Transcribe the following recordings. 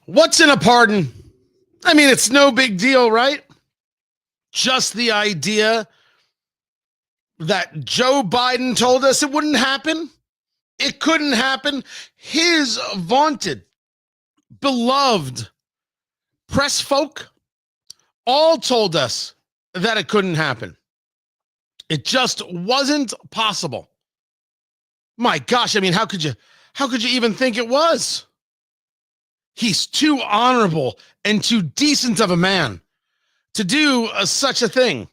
What's in a pardon? I mean, it's no big deal, right? Just the idea that Joe Biden told us it wouldn't happen. It couldn't happen. His vaunted, beloved press folk all told us that it couldn't happen. It just wasn't possible. My gosh, I mean, how could you even think it was? He's too honorable and too decent of a man to do such a thing.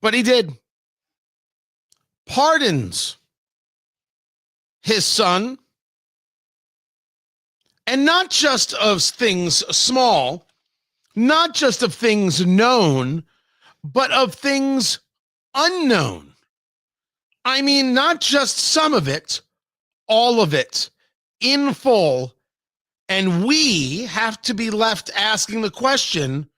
But he did. Pardons his son. And not just of things small, not just of things known, but of things unknown. I mean, not just some of it, all of it, in full. And we have to be left asking the question,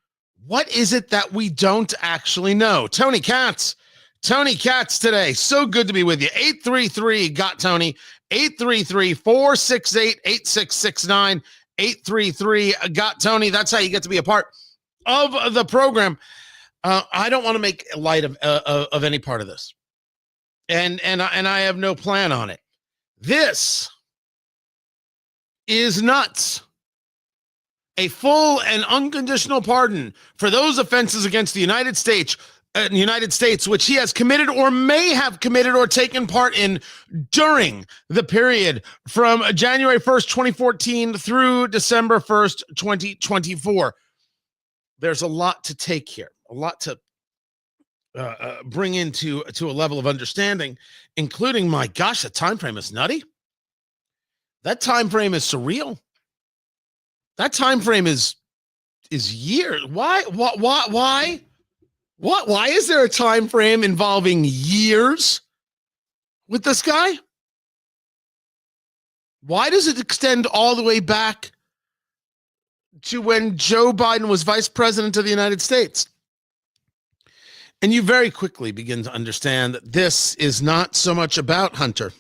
what is it that we don't actually know? Tony Katz today. So good to be with you. 833-GOT-TONY, 833-468-8669, 833-GOT-TONY. That's how you get to be a part of the program. I don't want to make light of any part of this. And I have no plan on it. This is nuts. A full and unconditional pardon for those offenses against the United States, which he has committed or may have committed or taken part in during the period from January 1st, 2014 through December 1st, 2024. There's a lot to take here, a lot to bring into a level of understanding, including, my gosh, the time frame is nutty. That time frame is surreal. That time frame is years. Why is there a time frame involving years with this guy? Why does it extend all the way back to when Joe Biden was vice president of the United States? And you very quickly begin to understand that this is not so much about Hunter.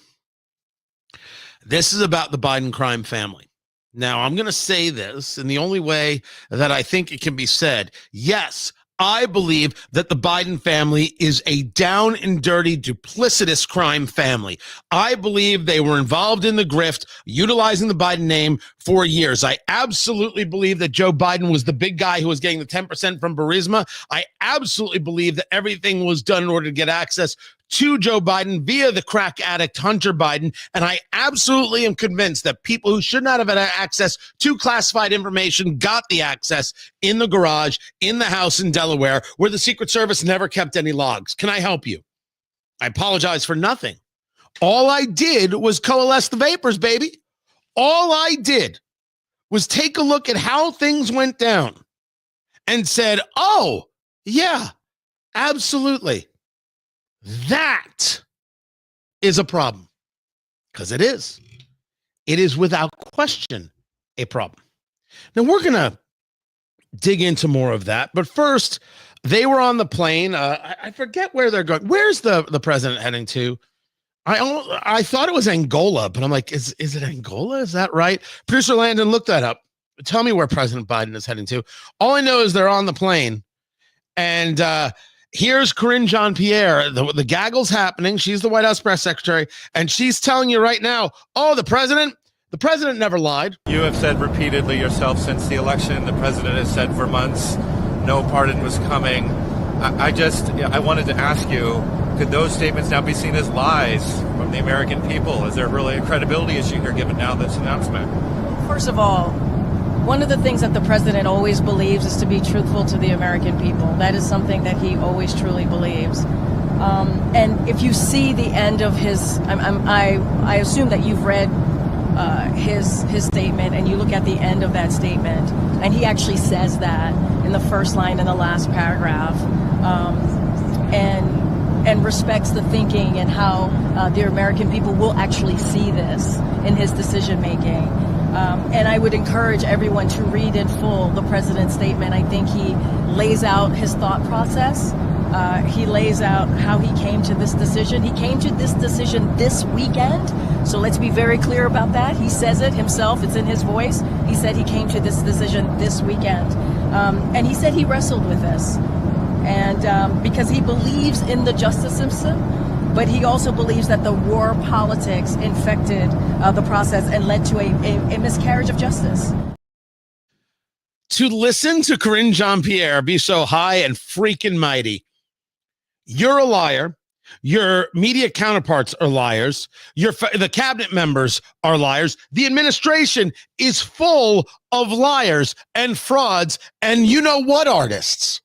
This is about the Biden crime family. Now, I'm going to say this in the only way that I think it can be said. Yes, I believe that the Biden family is a down and dirty, duplicitous crime family. I believe they were involved in the grift, utilizing the Biden name for years. I absolutely believe that Joe Biden was the big guy who was getting the 10% from Burisma. I absolutely believe that everything was done in order to get access to Joe Biden via the crack addict Hunter Biden. And I absolutely am convinced that people who should not have had access to classified information got the access in the garage, in the house in Delaware, where the Secret Service never kept any logs. Can I help you? I apologize for nothing. All I did was coalesce the vapors, baby. All I did was take a look at how things went down and said, oh, yeah, absolutely. That is a problem, because it is. It is without question a problem. Now, we're going to dig into more of that. But first, they were on the plane. I forget where they're going. Where's the president heading to? I thought it was Angola, but I'm like, is it Angola? Is that right? Producer Landon, look that up. Tell me where President Biden is heading to. All I know is they're on the plane. And here's Karine Jean-Pierre. The gaggle's happening. She's the White House press secretary. And she's telling you right now, oh, the president never lied. You have said repeatedly yourself since the election, the president has said for months, no pardon was coming. I wanted to ask you, could those statements now be seen as lies from the American people? Is there really a credibility issue here given now this announcement? First of all, one of the things that the president always believes is to be truthful to the American people. That is something that he always truly believes. And if you see the end of his, I assume that you've read his statement, and you look at the end of that statement, and he actually says that in the first line in the last paragraph, and respects the thinking and how the American people will actually see this in his decision making. And I would encourage everyone to read in full the president's statement. I think he lays out his thought process He lays out how he came to this decision. He came to this decision this weekend. So let's be very clear about that. He says it himself. It's in his voice. He said he came to this decision this weekend. And he said he wrestled with this. And because he believes in the justice system, but he also believes that the war politics infected the process and led to a miscarriage of justice. To listen to Karine Jean-Pierre be so high and freaking mighty, you're a liar. Your media counterparts are liars. The cabinet members are liars. The administration is full of liars and frauds and you know what artists.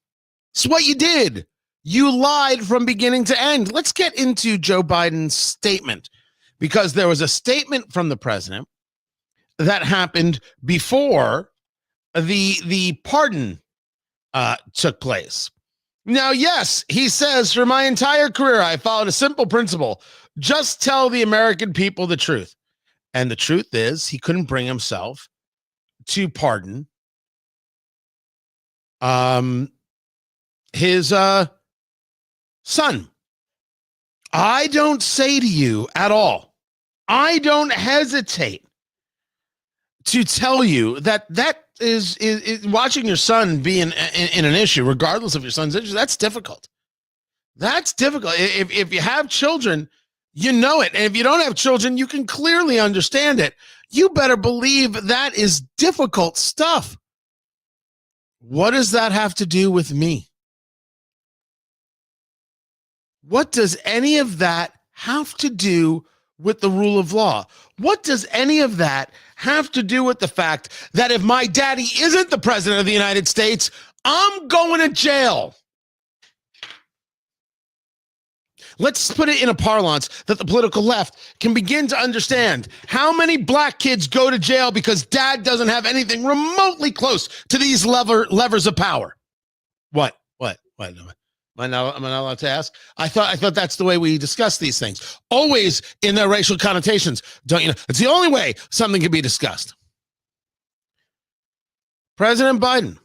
It's what you did. You lied from beginning to end. Let's get into Joe Biden's statement, because there was a statement from the president that happened before the pardon took place. Now, yes, he says, for my entire career, I followed a simple principle. Just tell the American people the truth. And the truth is, he couldn't bring himself to pardon his son. I don't say to you at all, I don't hesitate to tell you that is watching your son be in an issue, regardless of your son's issue. That's difficult. That's difficult. If you have children, you know it. And if you don't have children, you can clearly understand it. You better believe that is difficult stuff. What does that have to do with me? What does any of that have to do with the rule of law? What does any of that have to do with the fact that if my daddy isn't the president of the United States, I'm going to jail? Let's put it in a parlance that the political left can begin to understand. How many black kids go to jail because dad doesn't have anything remotely close to these levers of power? What? Am I not allowed to ask? I thought that's the way we discuss these things. Always in their racial connotations. Don't you know? It's the only way something can be discussed. President Biden,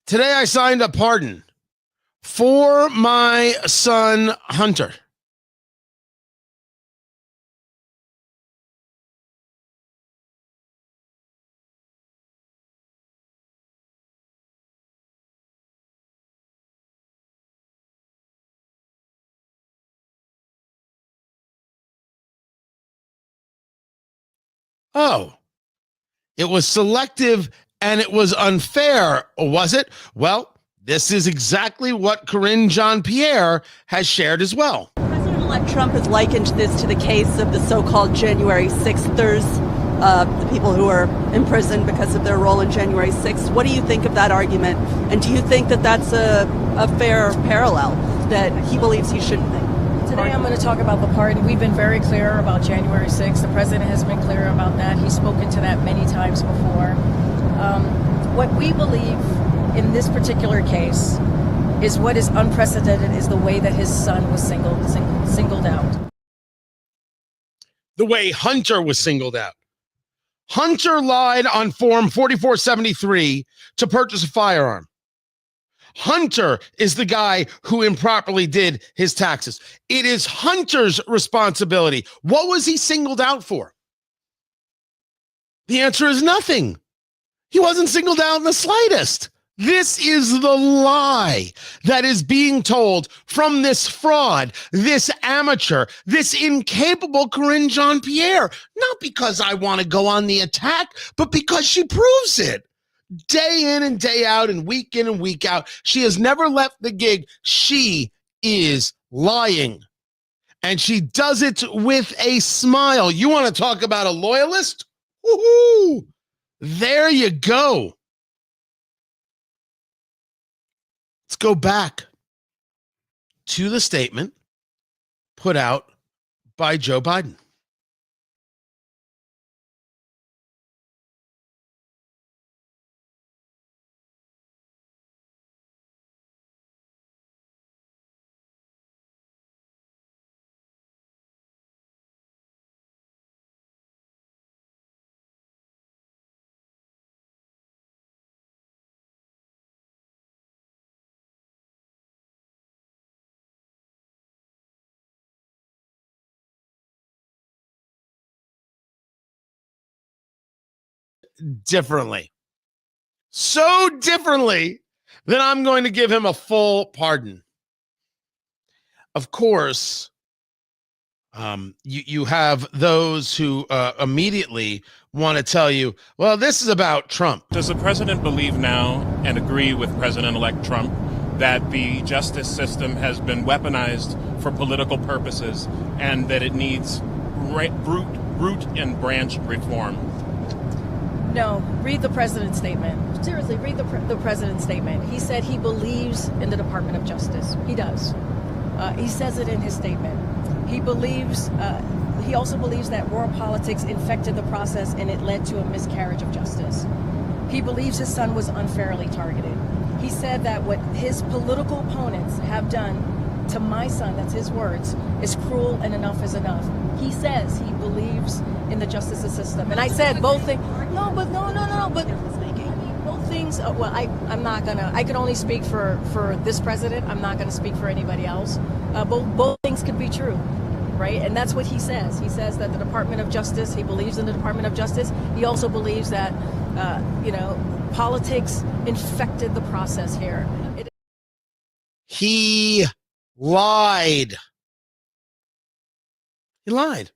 today I signed a pardon for my son, Hunter. Oh, it was selective and it was unfair, was it? Well, this is exactly what Karine Jean-Pierre has shared as well. President-elect Trump has likened this to the case of the so-called January 6thers, the people who are imprisoned because of their role in January 6th. What do you think of that argument? And do you think that that's a fair parallel, that he believes he shouldn't think? Today I'm going to talk about the pardon. We've been very clear about January 6th. The president has been clear about that. He's spoken to that many times before. What we believe in this particular case is what is unprecedented is the way that his son was singled out. The way Hunter was singled out. Hunter lied on Form 4473 to purchase a firearm. Hunter is the guy who improperly did his taxes. It is Hunter's responsibility. What was he singled out for? The answer is nothing. He wasn't singled out in the slightest. This is the lie that is being told from this fraud, this amateur, this incapable Karine Jean-Pierre. Not because I want to go on the attack, but because she proves it. Day in and day out and week in and week out. She has never left the gig. She is lying. And she does it with a smile. You want to talk about a loyalist? Woohoo! There you go. Let's go back to the statement put out by Joe Biden. differently. So differently that I'm going to give him a full pardon. Of course, you have those who immediately want to tell you, well, this is about Trump. Does the president believe now and agree with President-elect Trump that the justice system has been weaponized for political purposes and that it needs root and branch reform? No, read the president's statement. Seriously, read the president's statement. He said he believes in the Department of Justice. He does. He says it in his statement. He believes. He also believes that raw politics infected the process and it led to a miscarriage of justice. He believes his son was unfairly targeted. He said that what his political opponents have done to my son, that's his words, is cruel and enough is enough. He says he believes in the justice system. And I said both things. No, but both things. Well, I'm not gonna. I can only speak for this president. I'm not gonna speak for anybody else. Both things could be true, right? And that's what he says. He says that the Department of Justice. He believes in the Department of Justice. He also believes that politics infected the process here. He lied. He lied.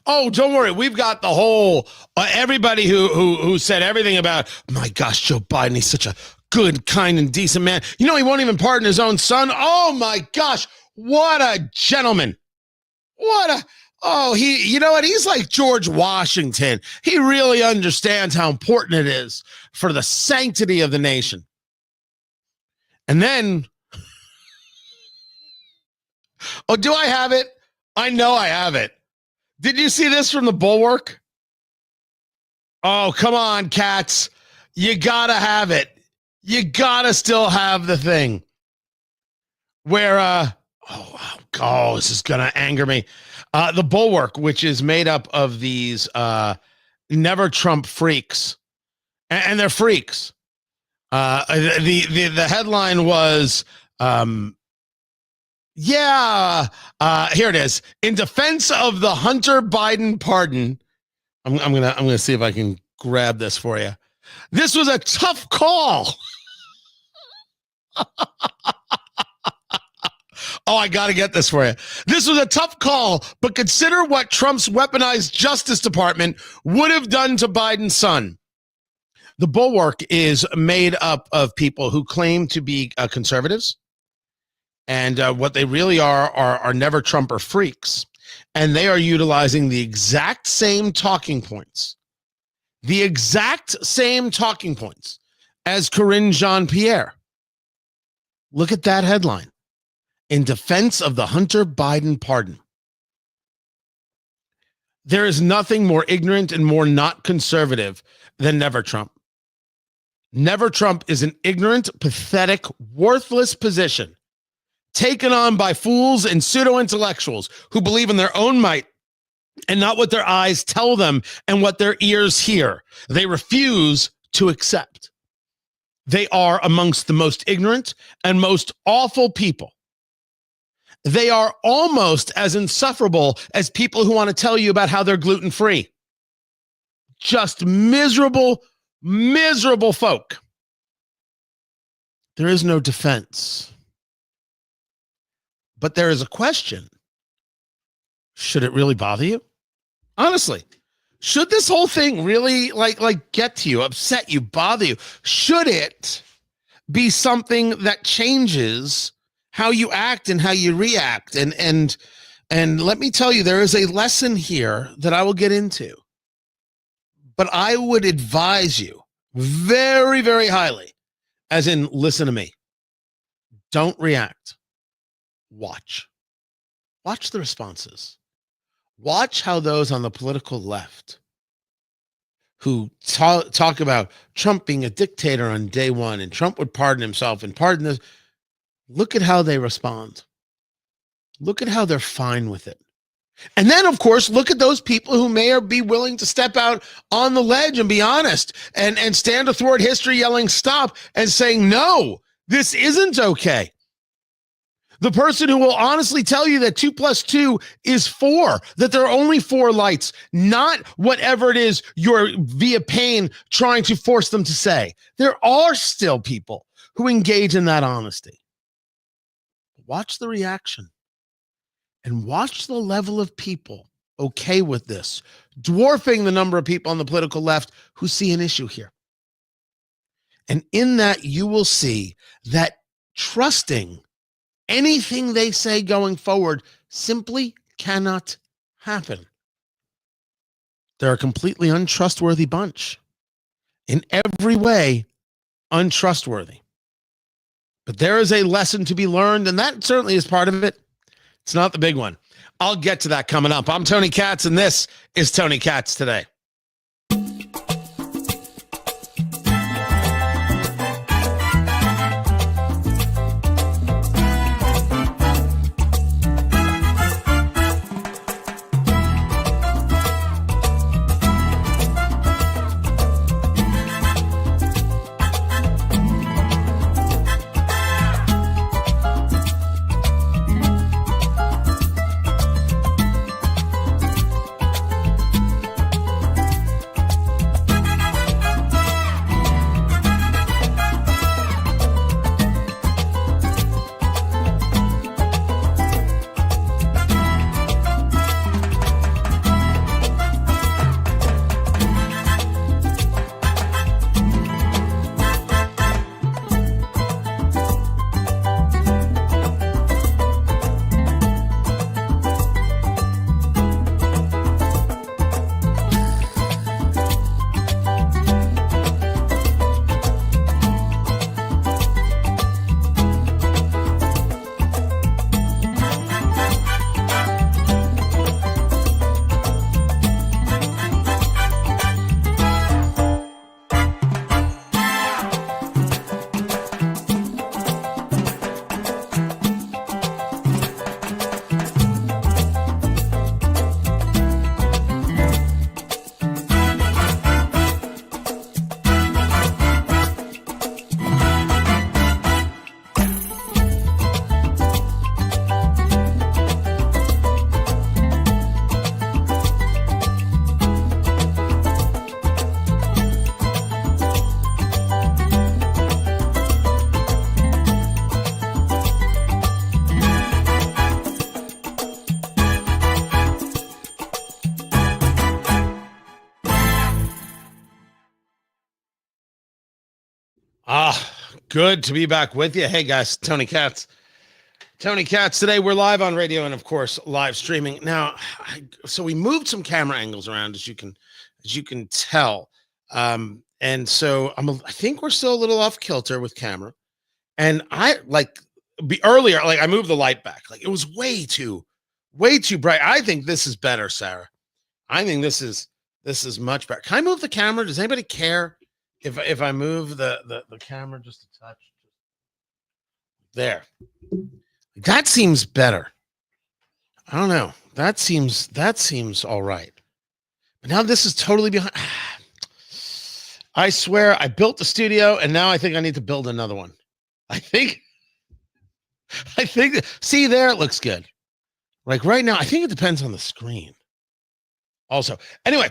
Oh, don't worry. We've got the whole everybody who said everything about, my gosh, Joe Biden, he's such a good, kind, and decent man. You know, he won't even pardon his own son. Oh my gosh, what a gentleman. You know what? He's like George Washington. He really understands how important it is for the sanctity of the nation. And then, oh, do I have it? I know I have it. Did you see this from the Bulwark? Oh, come on, Katz. You gotta have it. You gotta still have the thing where, this is gonna anger me. The Bulwark, which is made up of these never Trump freaks, and they're freaks. The headline was, here it is. In defense of the Hunter Biden pardon, I'm gonna see if I can grab this for you. This was a tough call. Oh, I got to get this for you. This was a tough call, but consider what Trump's weaponized Justice Department would have done to Biden's son. The Bulwark is made up of people who claim to be conservatives. And what they really are never Trumper freaks. And they are utilizing the exact same talking points. The exact same talking points as Karine Jean-Pierre. Look at that headline. In defense of the Hunter Biden pardon. There is nothing more ignorant and more not conservative than Never Trump. Never Trump is an ignorant, pathetic, worthless position taken on by fools and pseudo-intellectuals who believe in their own might and not what their eyes tell them and what their ears hear. They refuse to accept. They are amongst the most ignorant and most awful people. They are almost as insufferable as people who want to tell you about how they're gluten-free. Just miserable, miserable folk. There is no defense. But there is a question. Should it really bother you? Honestly, should this whole thing really like get to you, upset you, bother you? Should it be something that changes how you act and how you react? And let me tell you, there is a lesson here that I will get into. But I would advise you very, very highly, as in, listen to me. Don't react. Watch the responses. Watch how those on the political left who talk about Trump being a dictator on day one and Trump would pardon himself and pardon this. Look at how they respond. Look at how they're fine with it. And then, of course, look at those people who may be willing to step out on the ledge and be honest and stand athwart history yelling stop and saying, no, this isn't okay. The person who will honestly tell you that 2 + 2 is 4, that there are only 4 lights, not whatever it is you're via pain trying to force them to say. There are still people who engage in that honesty. Watch the reaction and watch the level of people okay with this, dwarfing the number of people on the political left who see an issue here. And in that, you will see that trusting anything they say going forward simply cannot happen. They're a completely untrustworthy bunch. In every way, untrustworthy. But there is a lesson to be learned, and that certainly is part of it. It's not the big one. I'll get to that coming up. I'm Tony Katz, and this is Tony Katz Today. Good to be back with you. Hey guys, Tony Katz. Tony Katz. Today we're live on radio and of course live streaming. Now, so we moved some camera angles around as you can tell. And so I think we're still a little off kilter with camera. And I earlier, I moved the light back. Like it was way too bright. I think this is better, Sarah. I think this is much better. Can I move the camera? Does anybody care if I move the camera just a touch? There. That seems better. I don't know. That seems all right. But now this is totally behind. I swear I built the studio and now I think I need to build another one. I think see there, it looks good. Like right now, I think it depends on the screen. Also, anyway,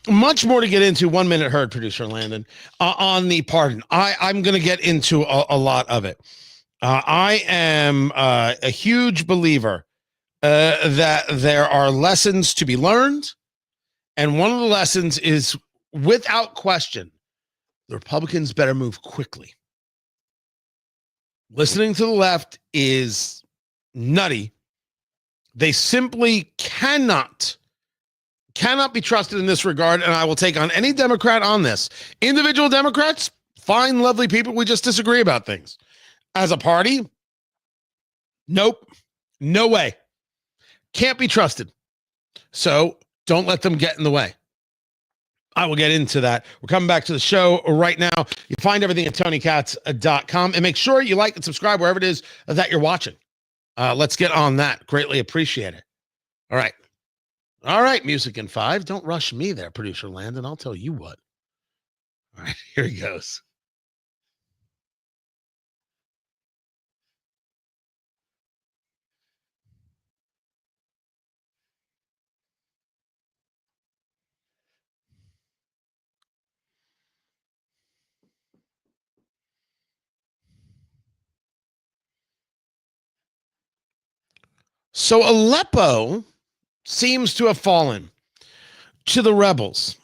much more to get into. 1 minute heard, producer Landon, on the pardon. I'm going to get into a lot of it. I am a huge believer that there are lessons to be learned. And one of the lessons is, without question, the Republicans better move quickly. Listening to the left is nutty. They simply cannot be trusted in this regard, and I will take on any Democrat on this. Individual Democrats, fine, lovely people. We just disagree about things. As a party, nope, no way. Can't be trusted. So don't let them get in the way. I will get into that. We're coming back to the show right now. You find everything at TonyKatz.com, and make sure you like and subscribe wherever it is that you're watching. Let's get on that. Greatly appreciate it. All right, music in 5. Don't rush me there, producer Landon. I'll tell you what. All right, here he goes. So Aleppo seems to have fallen to the rebels.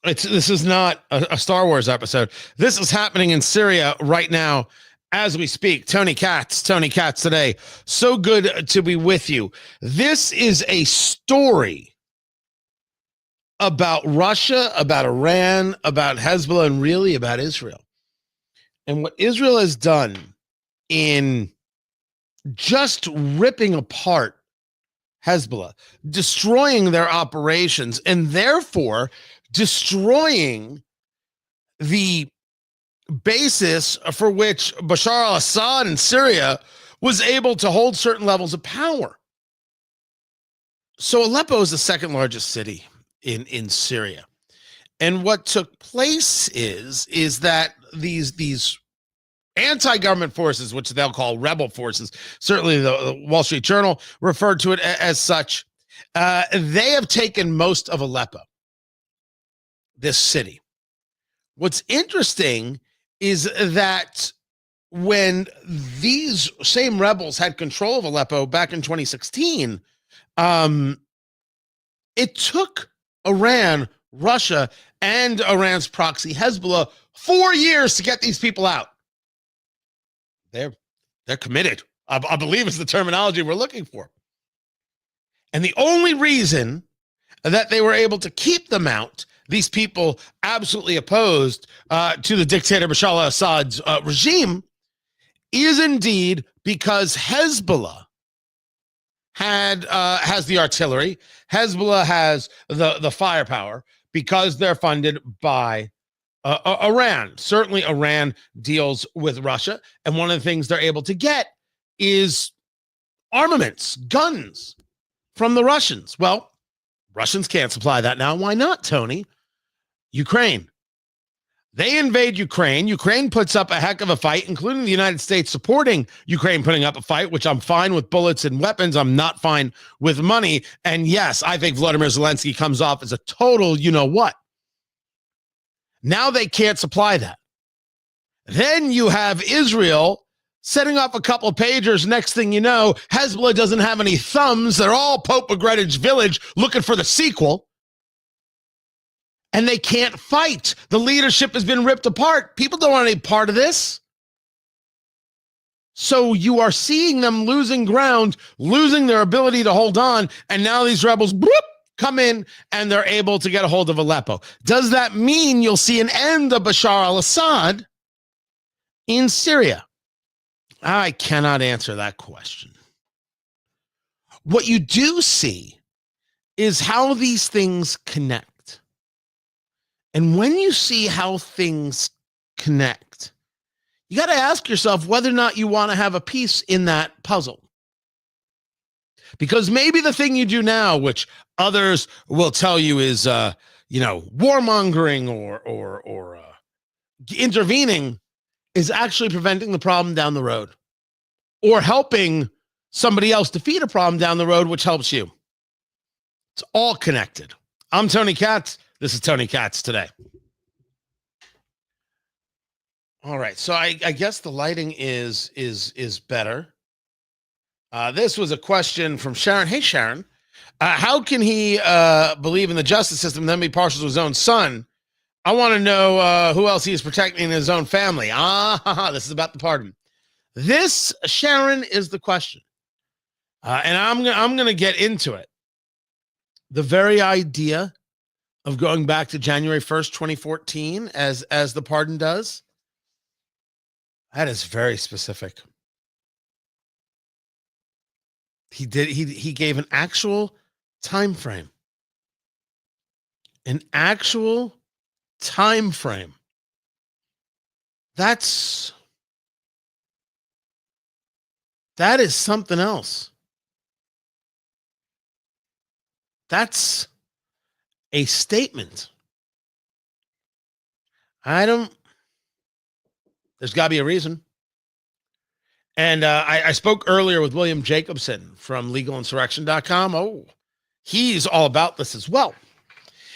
This is not a Star Wars episode. This is happening in Syria right now as we speak. Tony Katz today. So good to be with you. This is a story about Russia, about Iran, about Hezbollah, and really about Israel. And what Israel has done in just ripping apart Hezbollah, destroying their operations, and therefore destroying the basis for which Bashar al-Assad in Syria was able to hold certain levels of power. So Aleppo is the second largest city in Syria. And what took place is that these anti-government forces, which they'll call rebel forces, certainly the Wall Street Journal referred to it as such, they have taken most of Aleppo, this city. What's interesting is that when these same rebels had control of Aleppo back in 2016, it took Iran, Russia, and Iran's proxy Hezbollah 4 years to get these people out. They're committed, I believe is the terminology we're looking for. And the only reason that they were able to keep them out, these people absolutely opposed to the dictator Bashar al-Assad's regime, is indeed because Hezbollah has the artillery. Hezbollah has the firepower because they're funded by Iran. Certainly Iran deals with Russia, and one of the things they're able to get is armaments, guns from the Russians. Well, Russians can't supply that now. Why not, Tony? Ukraine. They invade Ukraine. Ukraine puts up a heck of a fight, including the United States supporting Ukraine putting up a fight, which I'm fine with bullets and weapons. I'm not fine with money. And yes, I think Vladimir Zelensky comes off as a total you-know-what. Now they can't supply that. Then you have Israel setting up a couple of pagers. Next thing you know, Hezbollah doesn't have any thumbs. They're all Pope of Greenwich Village looking for the sequel. And they can't fight. The leadership has been ripped apart. People don't want any part of this. So you are seeing them losing ground, losing their ability to hold on. And now these rebels come in and they're able to get a hold of Aleppo. Does that mean you'll see an end of Bashar al-Assad in Syria? I cannot answer that question. What you do see is how these things connect. And when you see how things connect, you got to ask yourself whether or not you want to have a piece in that puzzle. Because maybe the thing you do now, which others will tell you is, warmongering or intervening, is actually preventing the problem down the road or helping somebody else defeat a problem down the road, which helps you. It's all connected. I'm Tony Katz. This is Tony Katz today. All right. So I guess the lighting is better. This was a question from Sharon. Hey, Sharon. How can he believe in the justice system and then be partial to his own son? I want to know who else he is protecting in his own family. This is about the pardon. This, Sharon, is the question. And I'm gonna get into it. The very idea of going back to January 1st, 2014, as the pardon does, that is very specific. He gave an actual time frame. An actual time frame. That is something else. That's a statement. There's got to be a reason. And I spoke earlier with William Jacobson from legalinsurrection.com. Oh, he's all about this as well.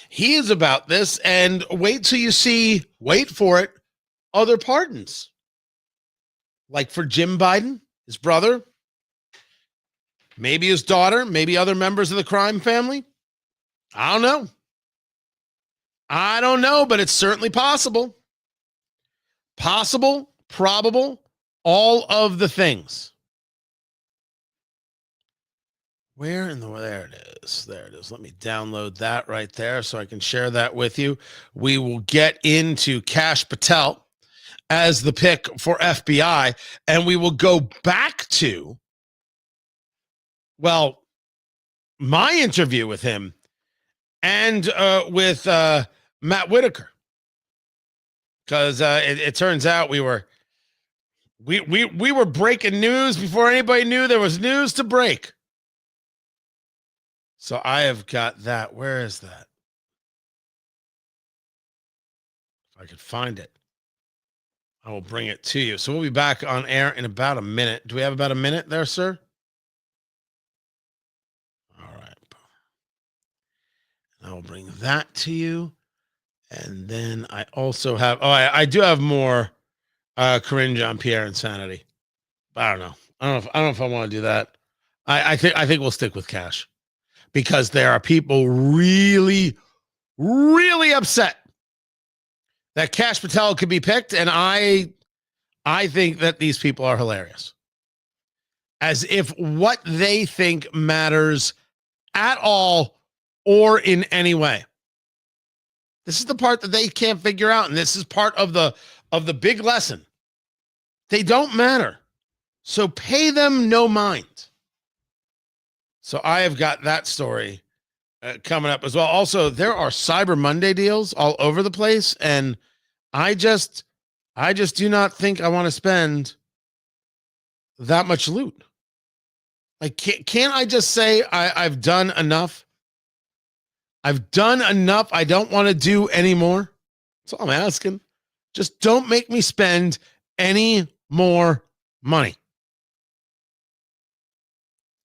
He is about this, and wait till you see, wait for it, other pardons. Like for Jim Biden, his brother, Maybe his daughter, maybe other members of the crime family. I don't know. I don't know, but it's certainly possible. Possible, probable, all of the things. Where in the there it is. There it is. Let me download that right there so I can share that with you. We will get into Kash Patel as the pick for FBI, and we will go back to, well, my interview with him and with Matt Whitaker, because it turns out we were breaking news before anybody knew there was news to break. So I have got that. Where is that? If I could find it, I will bring it to you. So we'll be back on air in about a minute. Do we have about a minute there, sir? All right. I will bring that to you. And then I also have, I do have more Corinne Jean-Pierre insanity. But I don't know. I don't know if I want to do that. I think we'll stick with Kash, because there are people really, really upset that Kash Patel could be picked, and I think that these people are hilarious, as if what they think matters at all or in any way. This is the part that they can't figure out, and this is part of the big lesson. They don't matter, so pay them no mind. So I have got that story coming up as well. Also, there are Cyber Monday deals all over the place, and I just do not think I want to spend that much loot. Like, can't I just say I've done enough? I've done enough. I don't want to do any more. That's all I'm asking. Just don't make me spend any more money.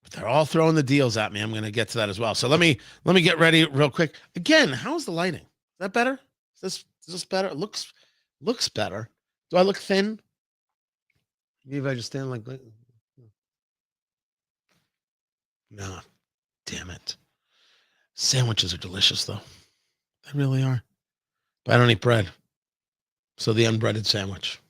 But they're all throwing the deals at me. I'm going to get to that as well. So let me get ready real quick. Again, how's the lighting? Is that better? Is this better? It looks better. Do I look thin? Maybe if I just stand like that. No, damn it. Sandwiches are delicious, though. They really are. But I don't eat bread. So the unbreaded sandwich.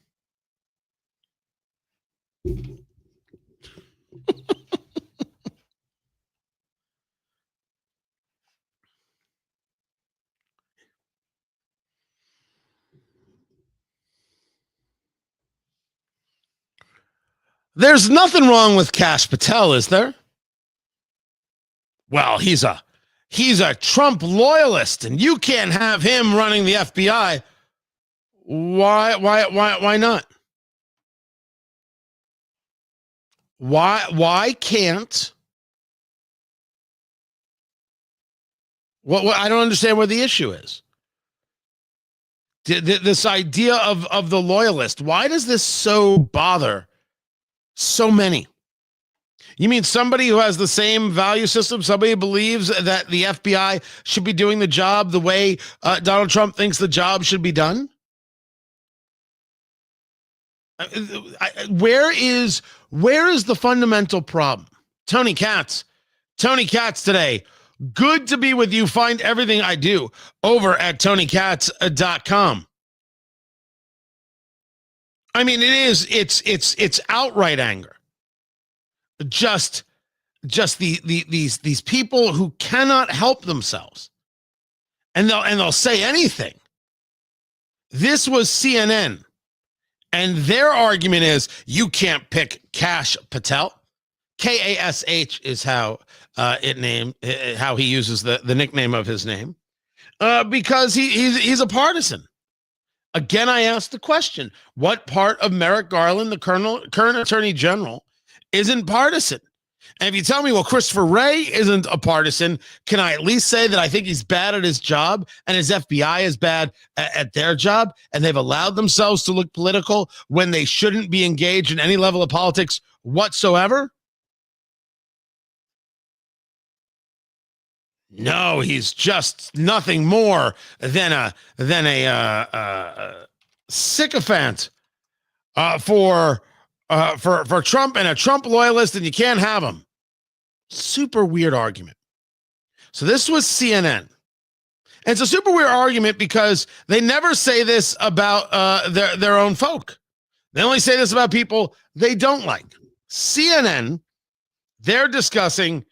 There's nothing wrong with Kash Patel, is there? Well, he's a Trump loyalist, and you can't have him running the FBI. Why not? Why can't? What I don't understand what the issue is. This idea of the loyalist. Why does this so bother so many? You mean somebody who has the same value system, somebody who believes that the FBI should be doing the job the way Donald Trump thinks the job should be done? Where is the fundamental problem? Tony Katz today. Good to be with you. Find everything I do over at TonyKatz.com. I mean, it's outright anger. Just these people who cannot help themselves, and they'll say anything. This was CNN, and their argument is you can't pick Kash Patel. Kash is how how he uses the nickname of his name, because he's a partisan. Again, I asked the question: what part of Merrick Garland, the current Attorney General, isn't partisan? And if you tell me, well, Christopher Wray isn't a partisan, can I at least say that I think he's bad at his job and his FBI is bad at their job, and they've allowed themselves to look political when they shouldn't be engaged in any level of politics whatsoever? No, he's just nothing more than a sycophant for Trump, and a Trump loyalist, and you can't have him. Super weird argument. So this was CNN. And it's a super weird argument because they never say this about their own folk. They only say this about people they don't like. CNN, they're discussing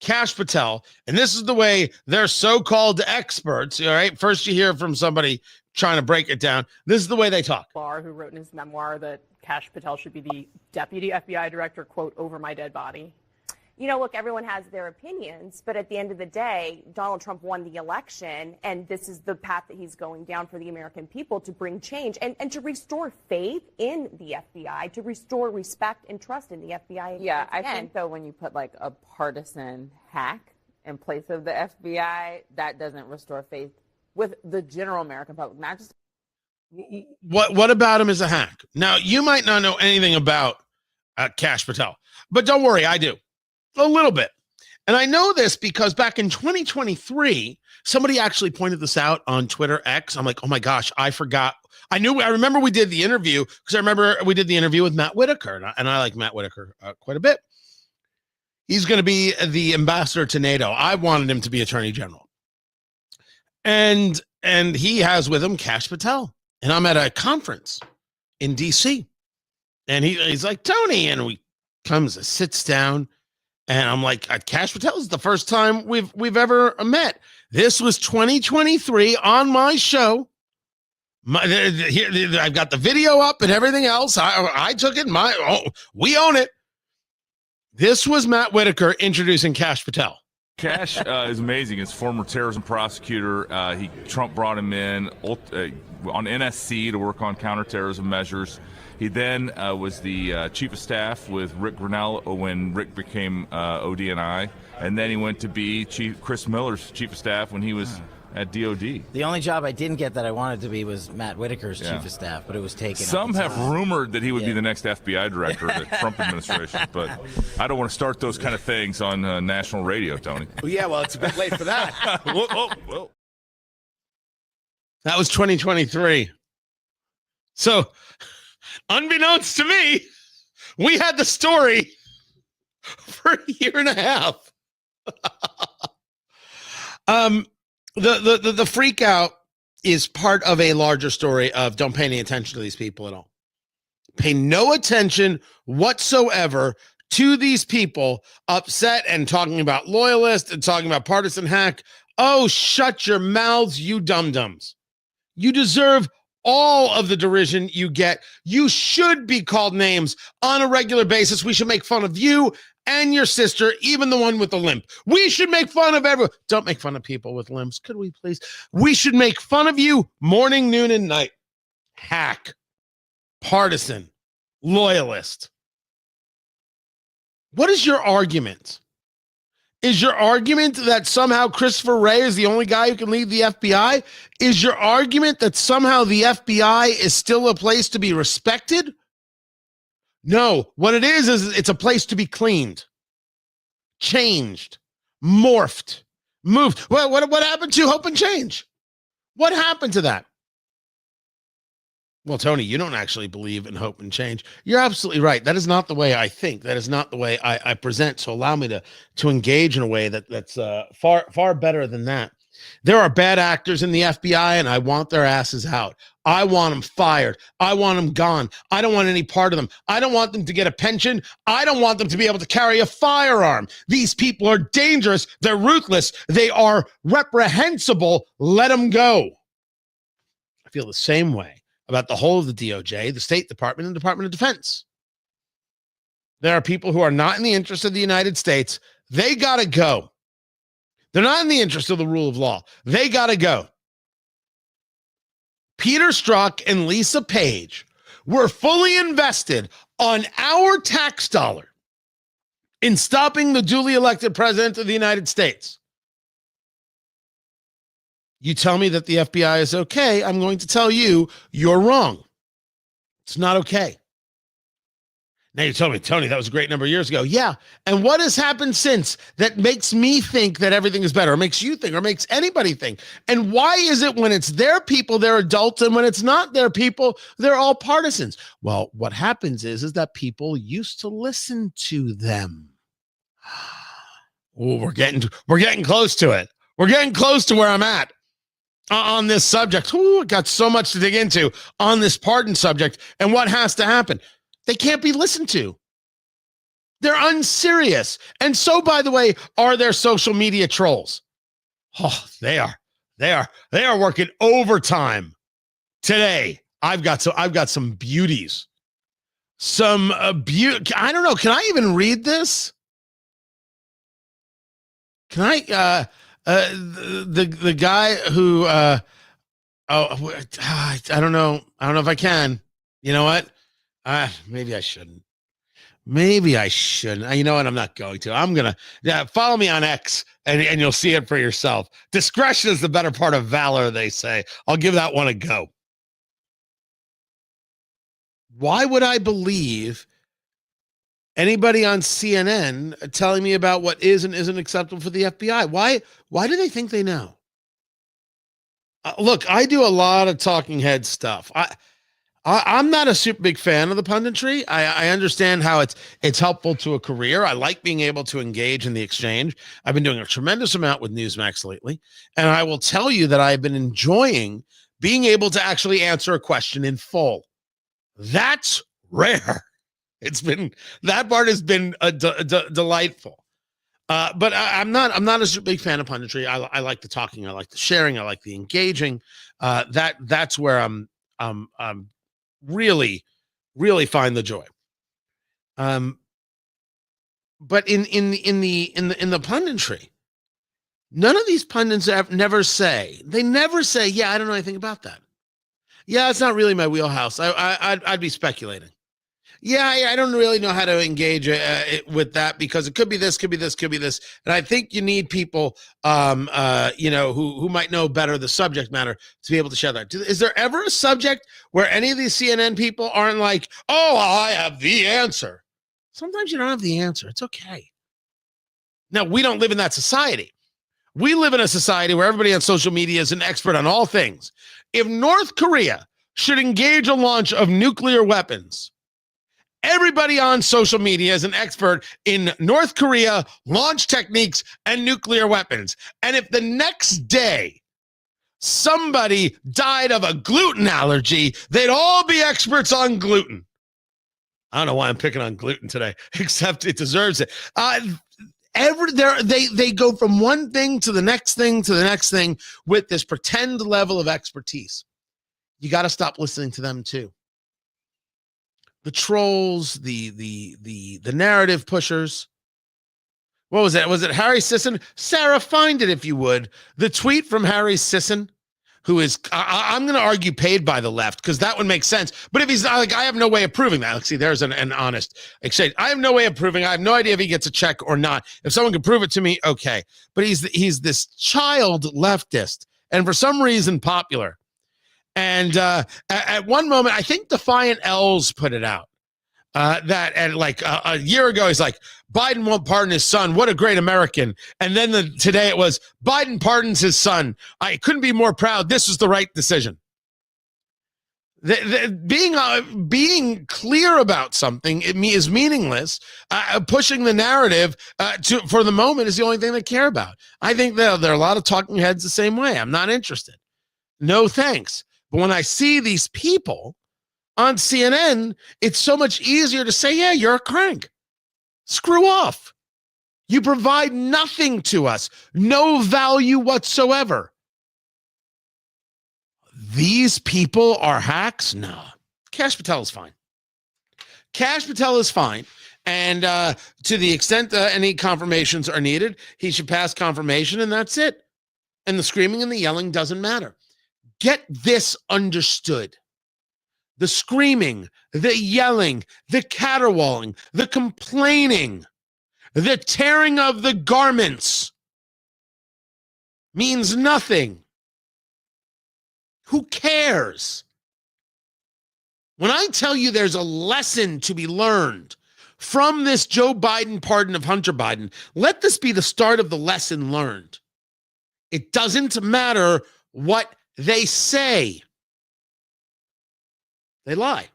Kash Patel, and this is the way their so-called experts, all right? First you hear from somebody trying to break it down. This is the way they talk. Barr, who wrote in his memoir that Kash Patel should be the deputy FBI director, quote, over my dead body. You know, look, everyone has their opinions, but at the end of the day, Donald Trump won the election, and this is the path that he's going down for the American people to bring change and to restore faith in the FBI, to restore respect and trust in the FBI. Yeah, I think, though, when you put, like, a partisan hack in place of the FBI, that doesn't restore faith with the general American public, not just... What about him as a hack? Now, you might not know anything about Kash Patel, but don't worry, I do. A little bit. And I know this because back in 2023, somebody actually pointed this out on Twitter X. I'm like, oh my gosh, I forgot. I remember we did the interview because I remember we did the interview with Matt Whitaker, and I like Matt Whitaker quite a bit. He's going to be the ambassador to NATO. I wanted him to be attorney general. And he has with him Kash Patel. And I'm at a conference in DC. And he's like, Tony, and we comes, sits down. And I'm like, Kash Patel is the first time we've ever met. This was 2023 on my show. I've got the video up and everything else. I took it. We own it. This was Matt Whitaker introducing Kash Patel. Kash is amazing. He's a former terrorism prosecutor. Trump brought him in on NSC to work on counterterrorism measures. He then was the chief of staff with Rick Grinnell when Rick became ODNI, and then he went to be Chris Miller's chief of staff when he was at DOD. The only job I didn't get that I wanted to be was Matt Whitaker's chief of staff, but it was taken. Some have rumored that he would be the next FBI director of the Trump administration, but I don't want to start those kind of things on national radio, Tony. Well, yeah, well, it's a bit late for that. Whoa. That was 2023. So, unbeknownst to me, we had the story for a year and a half. The freak out is part of a larger story of don't pay any attention to these people at all. Pay no attention whatsoever to these people upset and talking about loyalists and talking about partisan hack. Oh, shut your mouths, you dum-dums. You deserve all of the derision you get. You should be called names on a regular basis. We should make fun of you and your sister, even the one with the limp. We should make fun of everyone. Don't make fun of people with limps. Could we please? We should make fun of you morning, noon, and night. Hack. Partisan. Loyalist. What is your argument? Is your argument that somehow Christopher Wray is the only guy who can lead the FBI? Is your argument that somehow the FBI is still a place to be respected? No, what it is it's a place to be cleaned, changed, morphed, moved. What happened to hope and change? What happened to that? Well, Tony, you don't actually believe in hope and change. You're absolutely right. That is not the way I think. That is not the way I present. So allow me to engage in a way that's far better than that. There are bad actors in the FBI, and I want their asses out. I want them fired. I want them gone. I don't want any part of them. I don't want them to get a pension. I don't want them to be able to carry a firearm. These people are dangerous. They're ruthless. They are reprehensible. Let them go. I feel the same way about the whole of the DOJ, the State Department, and Department of Defense. There are people who are not in the interest of the United States. They got to go. They're not in the interest of the rule of law. They got to go. Peter Strzok and Lisa Page were fully invested on our tax dollar in stopping the duly elected president of the United States. You tell me that the FBI is okay, I'm going to tell you you're wrong. It's not okay. Now you tell me, Tony, that was a great number of years ago. Yeah. And what has happened since that makes me think that everything is better, or makes you think, or makes anybody think? And why is it when it's their people, they're adults, and when it's not their people, they're all partisans? Well, what happens is that people used to listen to them. Oh, we're getting close to it. We're getting close to where I'm at on this subject. Ooh, got so much to dig into on this pardon subject and what has to happen. They can't be listened to. They're unserious. And so, by the way, are their social media trolls. Oh, they are working overtime today. I've got some beauties. Some I don't know. Can I even read this? Can I the guy who I don't know if I can. You know what? Maybe I shouldn't. You know what? I'm not going to. I'm gonna follow me on X and you'll see it for yourself. Discretion is the better part of valor, they say. I'll give that one a go. Why would I believe anybody on CNN telling me about what is and isn't acceptable for the FBI? Why do they think they know? Look, I do a lot of talking head stuff. I'm not a super big fan of the punditry. I understand how it's helpful to a career. I like being able to engage in the exchange. I've been doing a tremendous amount with Newsmax lately, and I will tell you that I've been enjoying being able to actually answer a question in full. That's rare. That part has been delightful. But I'm not a super big fan of punditry. I like the talking. I like the sharing. I like the engaging. That's where I'm really, really find the joy. But in the punditry, none of these pundits never say, yeah, I don't know anything about that. Yeah, it's not really my wheelhouse. I'd be speculating. Yeah, I don't really know how to engage with that because it could be this, could be this, could be this. And I think you need people, who might know better the subject matter to be able to share that. Is there ever a subject where any of these CNN people aren't like, oh, I have the answer? Sometimes you don't have the answer. It's okay. Now, we don't live in that society. We live in a society where everybody on social media is an expert on all things. If North Korea should engage a launch of nuclear weapons, everybody on social media is an expert in North Korea, launch techniques, and nuclear weapons. And if the next day somebody died of a gluten allergy, they'd all be experts on gluten. I don't know why I'm picking on gluten today, except it deserves it. They go from one thing to the next thing to the next thing with this pretend level of expertise. You got to stop listening to them too. The trolls, the narrative pushers. What was that? Was it Harry Sisson? Sarah, find it if you would. The tweet from Harry Sisson, who is, I'm going to argue, paid by the left, because that would make sense. But if he's not, like, I have no way of proving that. Like, see, there's an honest exchange. I have no way of proving. I have no idea if he gets a check or not. If someone can prove it to me, okay. But he's this child leftist, and for some reason popular. And at one moment, I think Defiant L's put it out. A year ago, he's like, Biden won't pardon his son. What a great American. And then today it was, Biden pardons his son. I couldn't be more proud. This was the right decision. Being clear about something is meaningless. Pushing the narrative for the moment is the only thing they care about. I think there are a lot of talking heads the same way. I'm not interested. No thanks. But when I see these people on CNN, it's so much easier to say, yeah, you're a crank. Screw off. You provide nothing to us, no value whatsoever. These people are hacks? No. Kash Patel is fine. Kash Patel is fine. And to the extent that any confirmations are needed, he should pass confirmation, and that's it. And the screaming and the yelling doesn't matter. Get this understood. The screaming, the yelling, the caterwauling, the complaining, the tearing of the garments means nothing. Who cares? When I tell you there's a lesson to be learned from this Joe Biden pardon of Hunter Biden, let this be the start of the lesson learned. It doesn't matter what they say. They lie.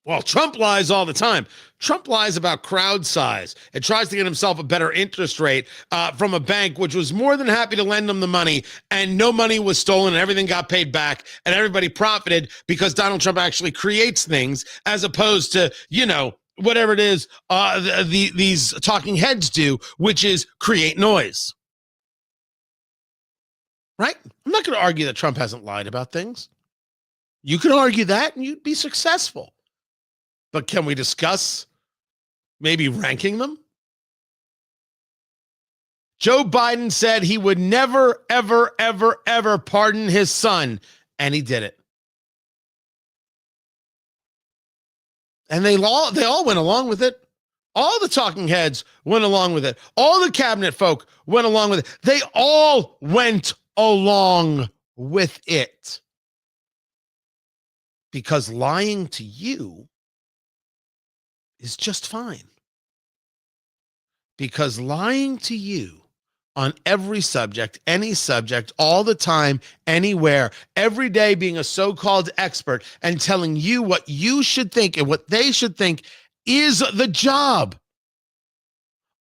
Well, Trump lies all the time. Trump lies about crowd size and tries to get himself a better interest rate from a bank, which was more than happy to lend him the money, and no money was stolen and everything got paid back and everybody profited because Donald Trump actually creates things as opposed to, whatever it is these talking heads do, which is create noise. Right? I'm not going to argue that Trump hasn't lied about things. You can argue that and you'd be successful. But can we discuss maybe ranking them? Joe Biden said he would never, ever, ever, ever pardon his son, and he did it. And they all went along with it. All the talking heads went along with it. All the cabinet folk went along with it. They all went along with it. Because lying to you is just fine. Because lying to you on every subject, any subject, all the time, anywhere, every day, being a so-called expert and telling you what you should think and what they should think is the job.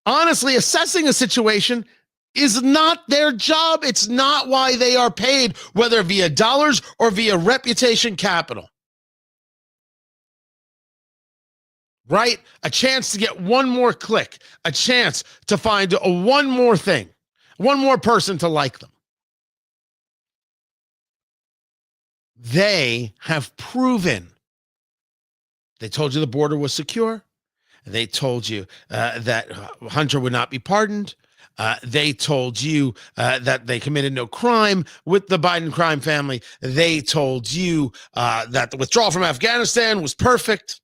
Honestly, assessing a situation is not their job. It's not why they are paid, whether via dollars or via reputation capital. Right? A chance to get one more click, a chance to find one more thing, one more person to like them. They have proven. They told you the border was secure. They told you that Hunter would not be pardoned. They told you that they committed no crime with the Biden crime family. They told you that the withdrawal from Afghanistan was perfect.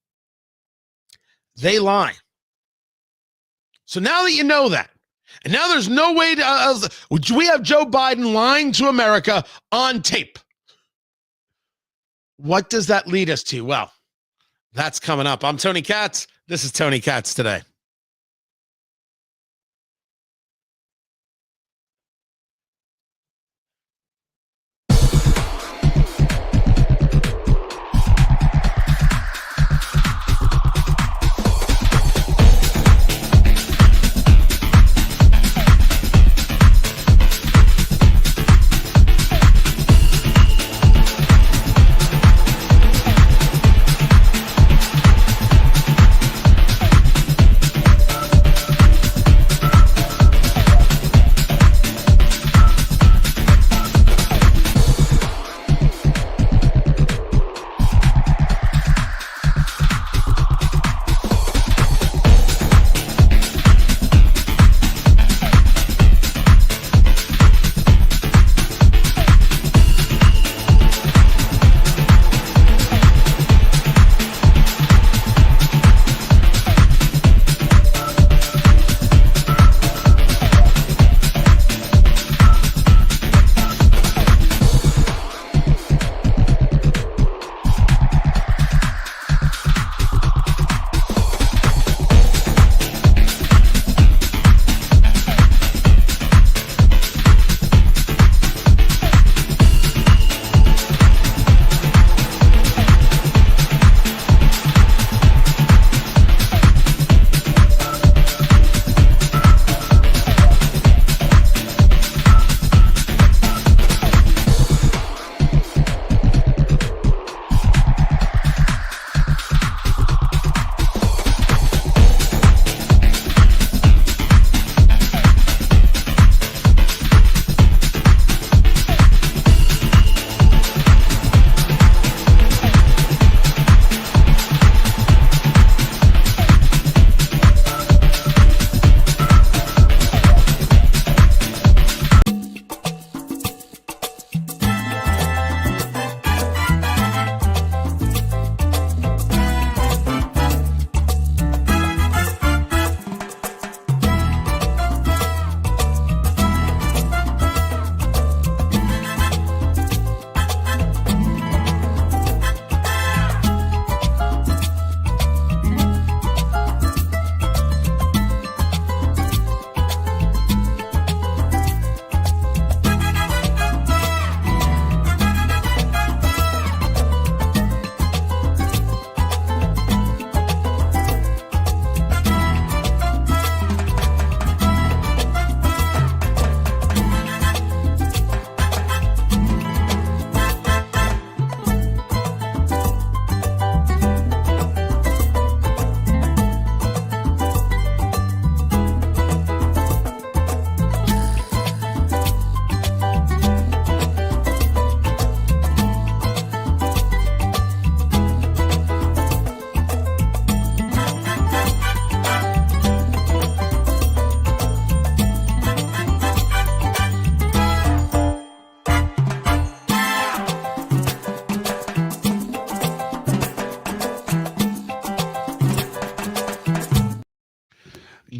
They lie. So now that you know that, and now there's no way to, we have Joe Biden lying to America on tape. What does that lead us to? Well, that's coming up. I'm Tony Katz. This is Tony Katz Today.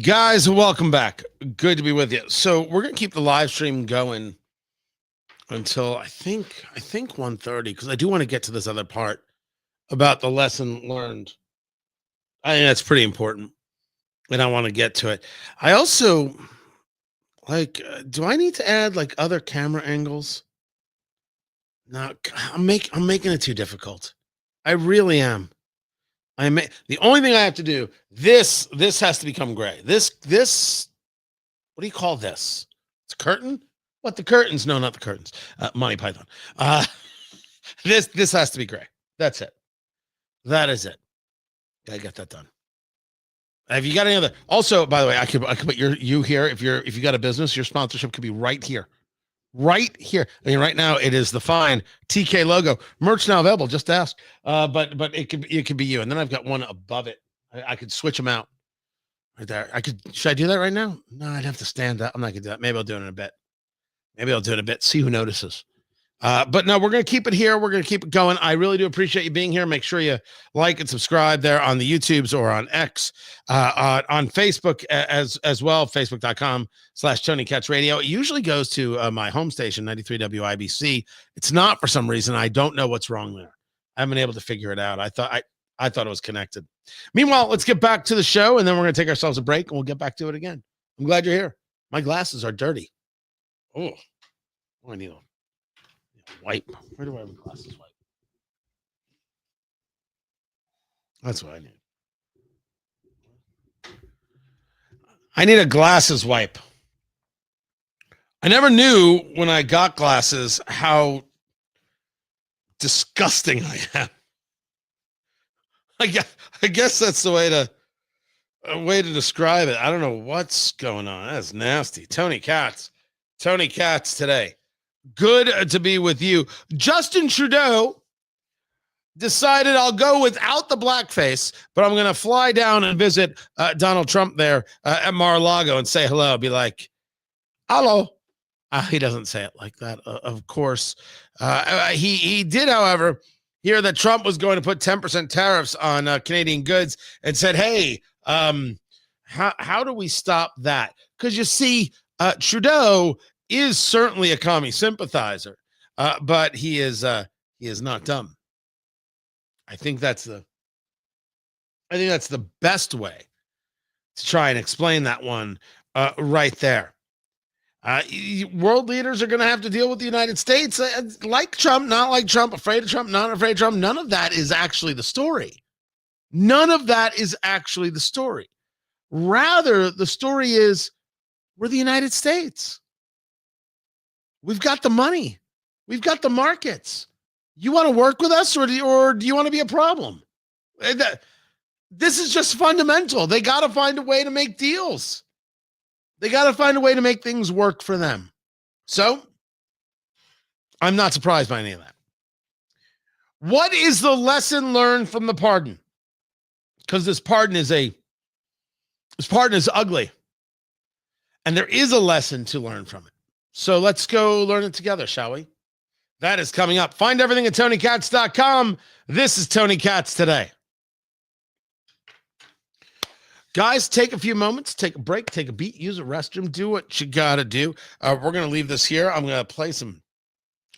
Guys, welcome back. Good to be with you. So we're gonna keep the live stream going until I think 1:30 because I do want to get to this other part about the lesson learned. I think that's pretty important, and I want to get to it. I also do I need to add like other camera angles? No, I'm making it too difficult. I really am. The only thing I have to do, this has to become gray. This what do you call this? It's a curtain? What, the curtains? No, not the curtains. Monty Python. This has to be gray. That's it. That is it. Gotta get that done. Have you got any other? Also, by the way, I could put you here if you got a business. Your sponsorship could be right here. Right here. I mean, right now it is the fine TK logo. Merch now available. Just ask. But it could be you. And then I've got one above it. I could switch them out right there. Should I do that right now? No, I'd have to stand up. I'm not gonna do that. Maybe I'll do it in a bit. See who notices. But no, we're going to keep it here. We're going to keep it going. I really do appreciate you being here. Make sure you like and subscribe there on the YouTubes or on X, on Facebook as well, facebook.com/Tony Katz Radio. It usually goes to my home station, 93 WIBC. It's not for some reason. I don't know what's wrong there. I haven't been able to figure it out. I thought it was connected. Meanwhile, let's get back to the show, and then we're going to take ourselves a break, and we'll get back to it again. I'm glad you're here. My glasses are dirty. Oh, I need a wipe. Where do I have a glasses wipe? That's what I need. I need a glasses wipe. I never knew when I got glasses how disgusting I am. I guess that's the way to describe it. I don't know what's going on. That's nasty. Tony Katz today. Good to be with you. Justin Trudeau decided I'll go without the blackface, but I'm going to fly down and visit Donald Trump there at Mar-a-Lago and say hello. Be like, hello. He doesn't say it like that, of course. He did, however, hear that Trump was going to put 10% tariffs on Canadian goods and said, hey, how do we stop that? Because you see, Trudeau is certainly a commie sympathizer, but he is not dumb. I think that's the best way to try and explain that one right there. World leaders are going to have to deal with the United States, like Trump, not like Trump, afraid of Trump, not afraid of Trump. None of that is actually the story. Rather, the story is we're the United States. We've got the money. We've got the markets. You want to work with us, or do you want to be a problem? This is just fundamental. They got to find a way to make deals. They got to find a way to make things work for them. So I'm not surprised by any of that. What is the lesson learned from the pardon? Because this pardon is ugly. And there is a lesson to learn from it. So let's go learn it together, shall we? That is coming up. Find everything at TonyKatz.com. This is Tony Katz today. Guys, take a few moments, take a break, take a beat, use a restroom, do what you got to do. We're going to leave this here. I'm going to play some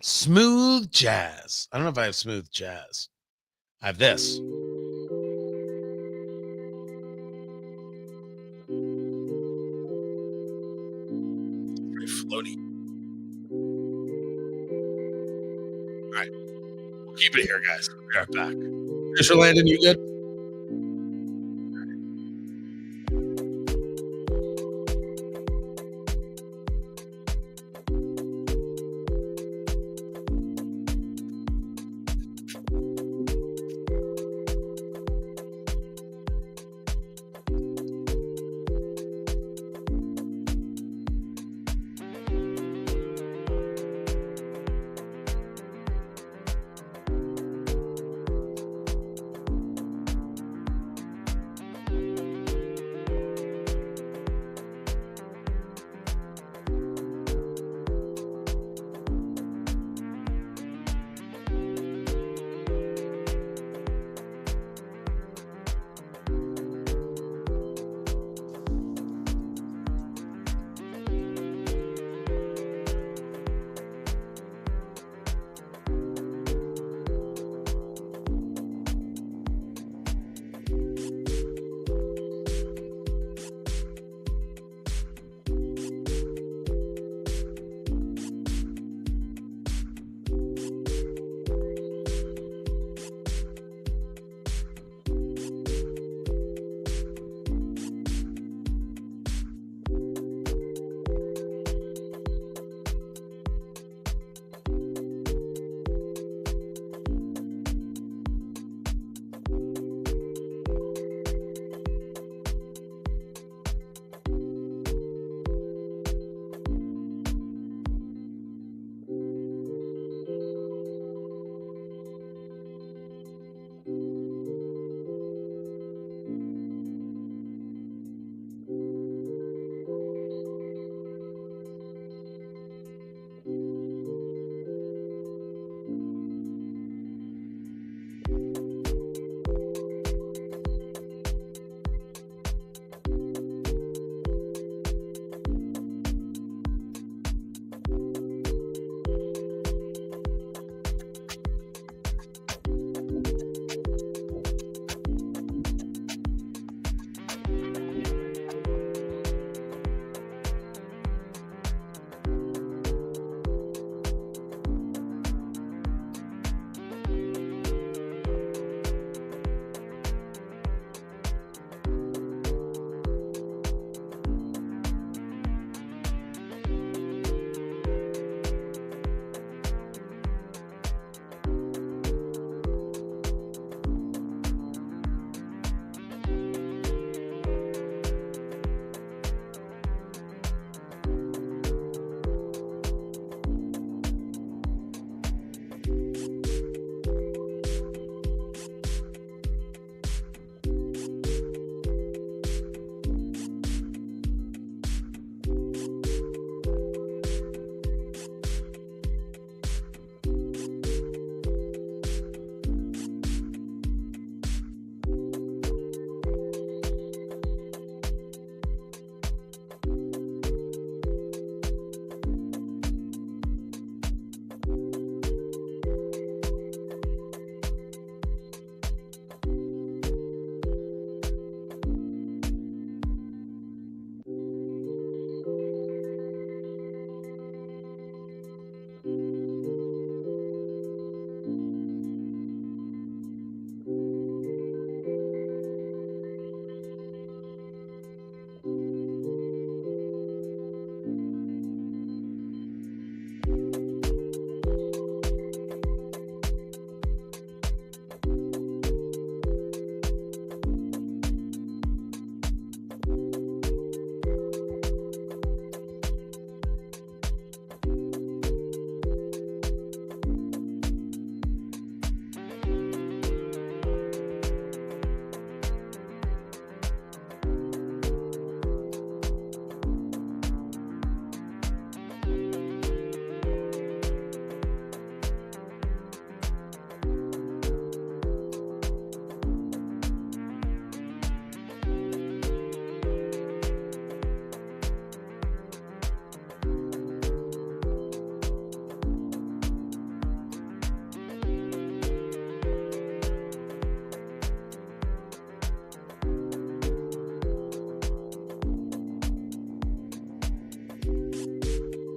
smooth jazz. I don't know if I have smooth jazz. I have this. Very floaty. All right. We'll keep it here, guys. We'll be right back. Fisher Landon, you good?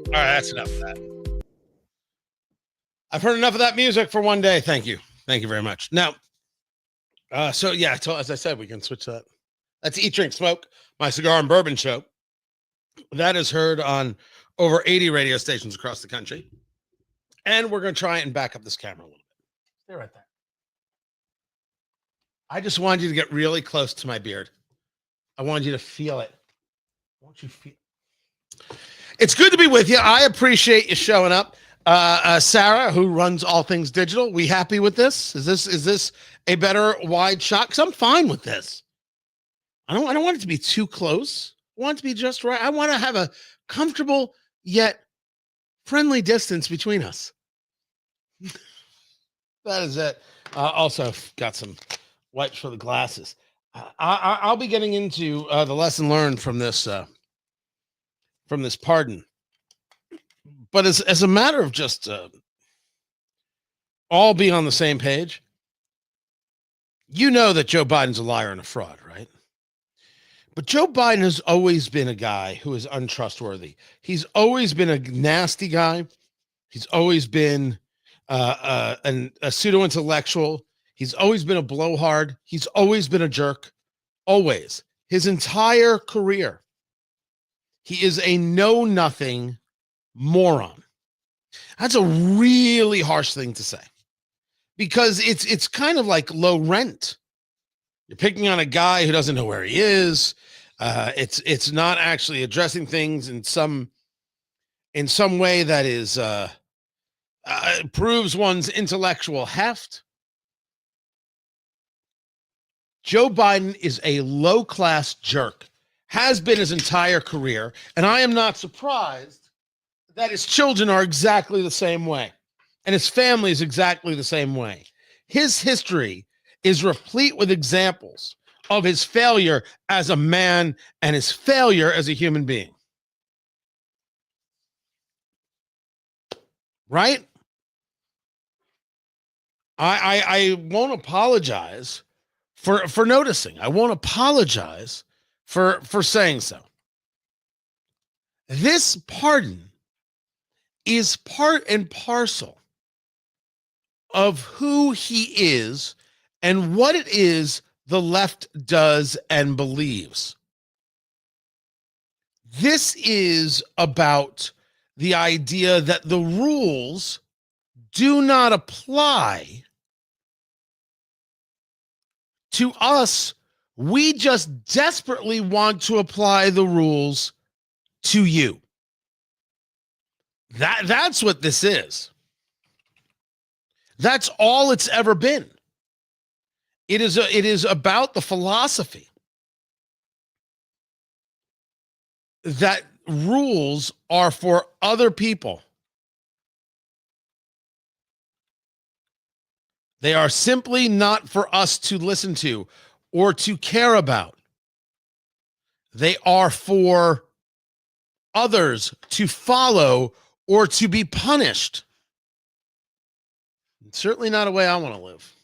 All right, that's enough of that. I've heard enough of that music for one day. Thank you. Thank you very much. Now, so yeah, as I said, we can switch that. That's Eat, Drink, Smoke, my cigar and bourbon show. That is heard on over 80 radio stations across the country. And we're going to try and back up this camera a little bit. Stay right there. I just wanted you to get really close to my beard. I wanted you to feel it. Won't you feel? It's good to be with you. I appreciate you showing up. Sarah, who runs all things digital, we happy with this? Is this a better wide shot? Because I'm fine with this. I don't want it to be too close. I want it to be just right. I want to have a comfortable yet friendly distance between us. That is it. Also, I've got some wipes for the glasses. I'll be getting into the lesson learned from this pardon. But as a matter of just all being on the same page, you know that Joe Biden's a liar and a fraud, right? But Joe Biden has always been a guy who is untrustworthy. He's always been a nasty guy. He's always been a pseudo-intellectual. He's always been a blowhard. He's always been a jerk. Always. His entire career. He is a know-nothing moron. That's a really harsh thing to say. Because it's kind of like low rent. You're picking on a guy who doesn't know where he is. It's not actually addressing things in some way that is proves one's intellectual heft. Joe Biden is a low-class jerk, has been his entire career, and I am not surprised that his children are exactly the same way, and his family is exactly the same way. His history is replete with examples of his failure as a man and his failure as a human being. Right? I won't apologize for noticing. I won't apologize for saying so. This pardon is part and parcel of who he is and what it is the left does and believes. This is about the idea that the rules do not apply to us. We just desperately want to apply the rules to you. That's what this is. That's all it's ever been. It is about the philosophy that rules are for other people. They are simply not for us to listen to or to care about. They are for others to follow or to be punished. It's certainly not a way I want to live.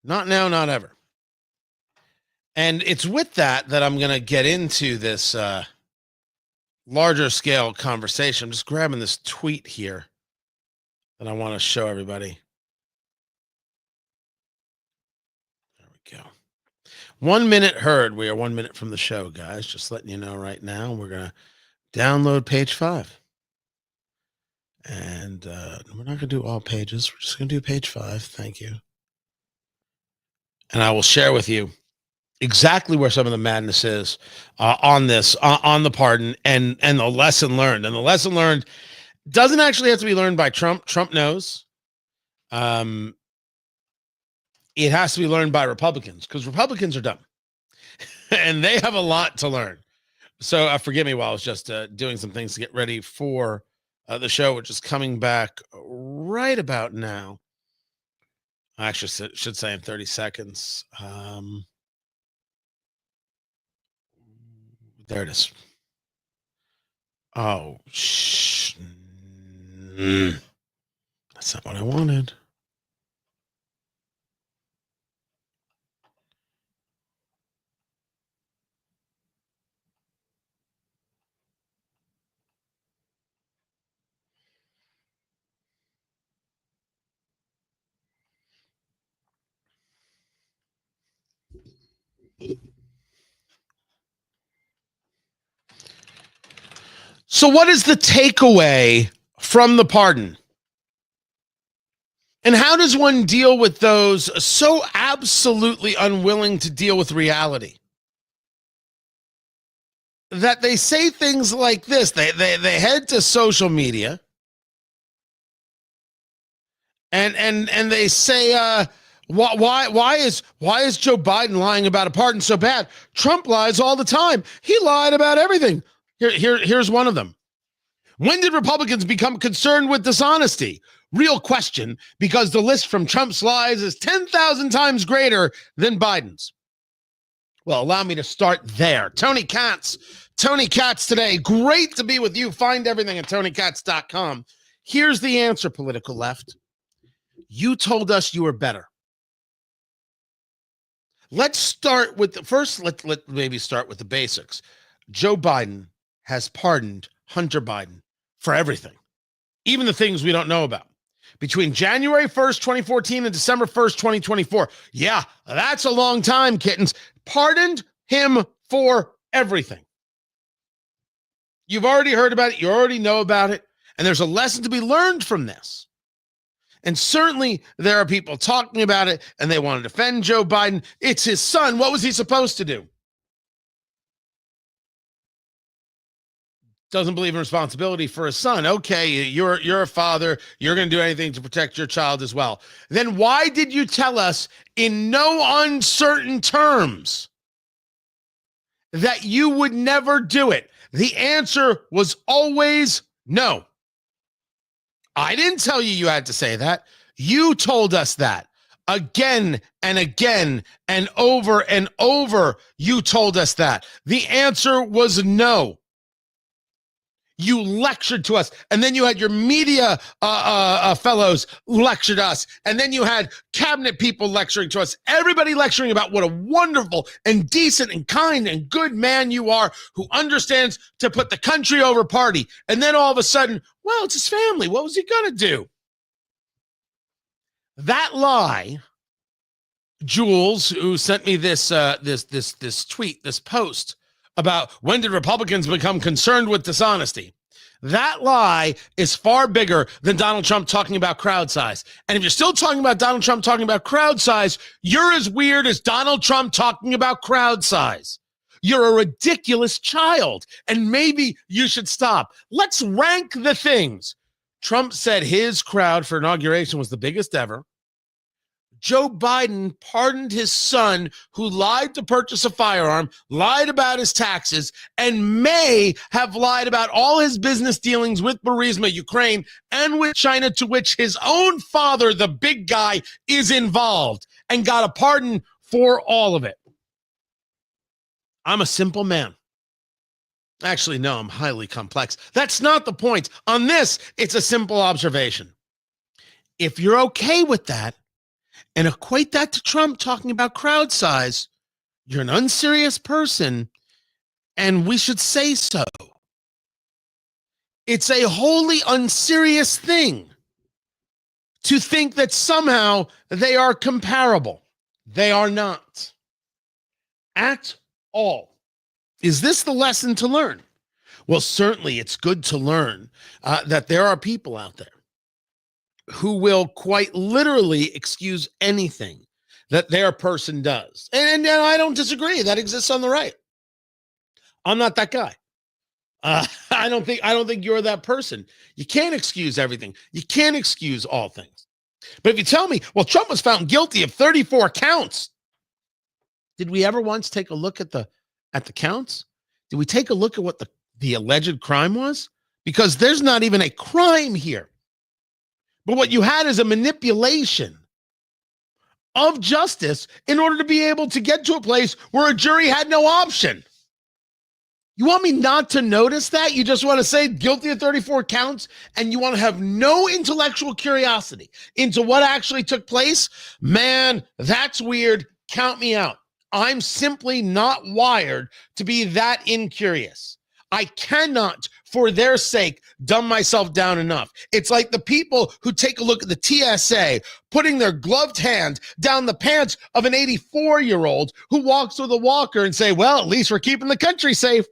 Not now, not ever. And it's with that I'm going to get into this larger scale conversation. I'm just grabbing this tweet here that I want to show everybody. There we go. 1 minute heard. We are 1 minute from the show, guys. Just letting you know right now. We're going to download page 5. And we're not going to do all pages. We're just going to do page 5. Thank you. And I will share with you exactly where some of the madness is on this, on the pardon and the lesson learned. And the lesson learned doesn't actually have to be learned by Trump. Trump knows. It has to be learned by Republicans because Republicans are dumb and they have a lot to learn. So forgive me while I was just doing some things to get ready for the show, which is coming back right about now. I actually should say in 30 seconds. There it is. Oh, that's not what I wanted. So what is the takeaway from the pardon? And how does one deal with those so absolutely unwilling to deal with reality? That they say things like this. They head to social media and they say, why is Joe Biden lying about a pardon so bad? Trump lies all the time. He lied about everything. Here's one of them. When did Republicans become concerned with dishonesty? Real question, because the list from Trump's lies is 10,000 times greater than Biden's. Well, allow me to start there. Tony Katz today. Great to be with you. Find everything at TonyKatz.com. Here's the answer, political left. You told us you were better. Let's start with let maybe start with the basics. Joe Biden has pardoned Hunter Biden for everything, even the things we don't know about. Between January 1st, 2014 and December 1st, 2024. Yeah, that's a long time, kittens. Pardoned him for everything. You've already heard about it. You already know about it. And there's a lesson to be learned from this. And certainly there are people talking about it and they want to defend Joe Biden. It's his son. What was he supposed to do? Doesn't believe in responsibility for his son. Okay, you're a father. You're going to do anything to protect your child as well. Then why did you tell us in no uncertain terms that you would never do it? The answer was always no. I didn't tell you had to say that. You told us that again and again and over. You told us that. The answer was no. You lectured to us, and then you had your media fellows lectured us, and then you had cabinet people lecturing to us, everybody lecturing about what a wonderful and decent and kind and good man you are who understands to put the country over party. And then all of a sudden, well, it's his family. What was he going to do? That lie, Jules, who sent me this tweet, this post, about when did Republicans become concerned with dishonesty? That lie is far bigger than Donald Trump talking about crowd size. And if you're still talking about Donald Trump talking about crowd size, you're as weird as Donald Trump talking about crowd size. You're a ridiculous child, and maybe you should stop. Let's rank the things. Trump said his crowd for inauguration was the biggest ever. Joe Biden pardoned his son who lied to purchase a firearm, lied about his taxes, and may have lied about all his business dealings with Burisma, Ukraine, and with China, to which his own father, the big guy, is involved, and got a pardon for all of it. I'm a simple man. Actually, no, I'm highly complex. That's not the point. On this, it's a simple observation. If you're okay with that, and equate that to Trump talking about crowd size, you're an unserious person, and we should say so. It's a wholly unserious thing to think that somehow they are comparable. They are not at all. Is this the lesson to learn? Well, certainly it's good to learn that there are people out there who will quite literally excuse anything that their person does. And I don't disagree. That exists on the right. I'm not that guy. I don't think you're that person. You can't excuse everything. You can't excuse all things. But if you tell me, well, Trump was found guilty of 34 counts. Did we ever once take a look at the counts? Did we take a look at what the alleged crime was? Because there's not even a crime here. But what you had is a manipulation of justice in order to be able to get to a place where a jury had no option. You want me not to notice that? You just want to say guilty of 34 counts, and you want to have no intellectual curiosity into what actually took place? Man, that's weird. Count me out. I'm simply not wired to be that incurious. I cannot, for their sake, dumb myself down enough. It's like the people who take a look at the TSA putting their gloved hand down the pants of an 84-year-old who walks with a walker and say, well, at least we're keeping the country safe.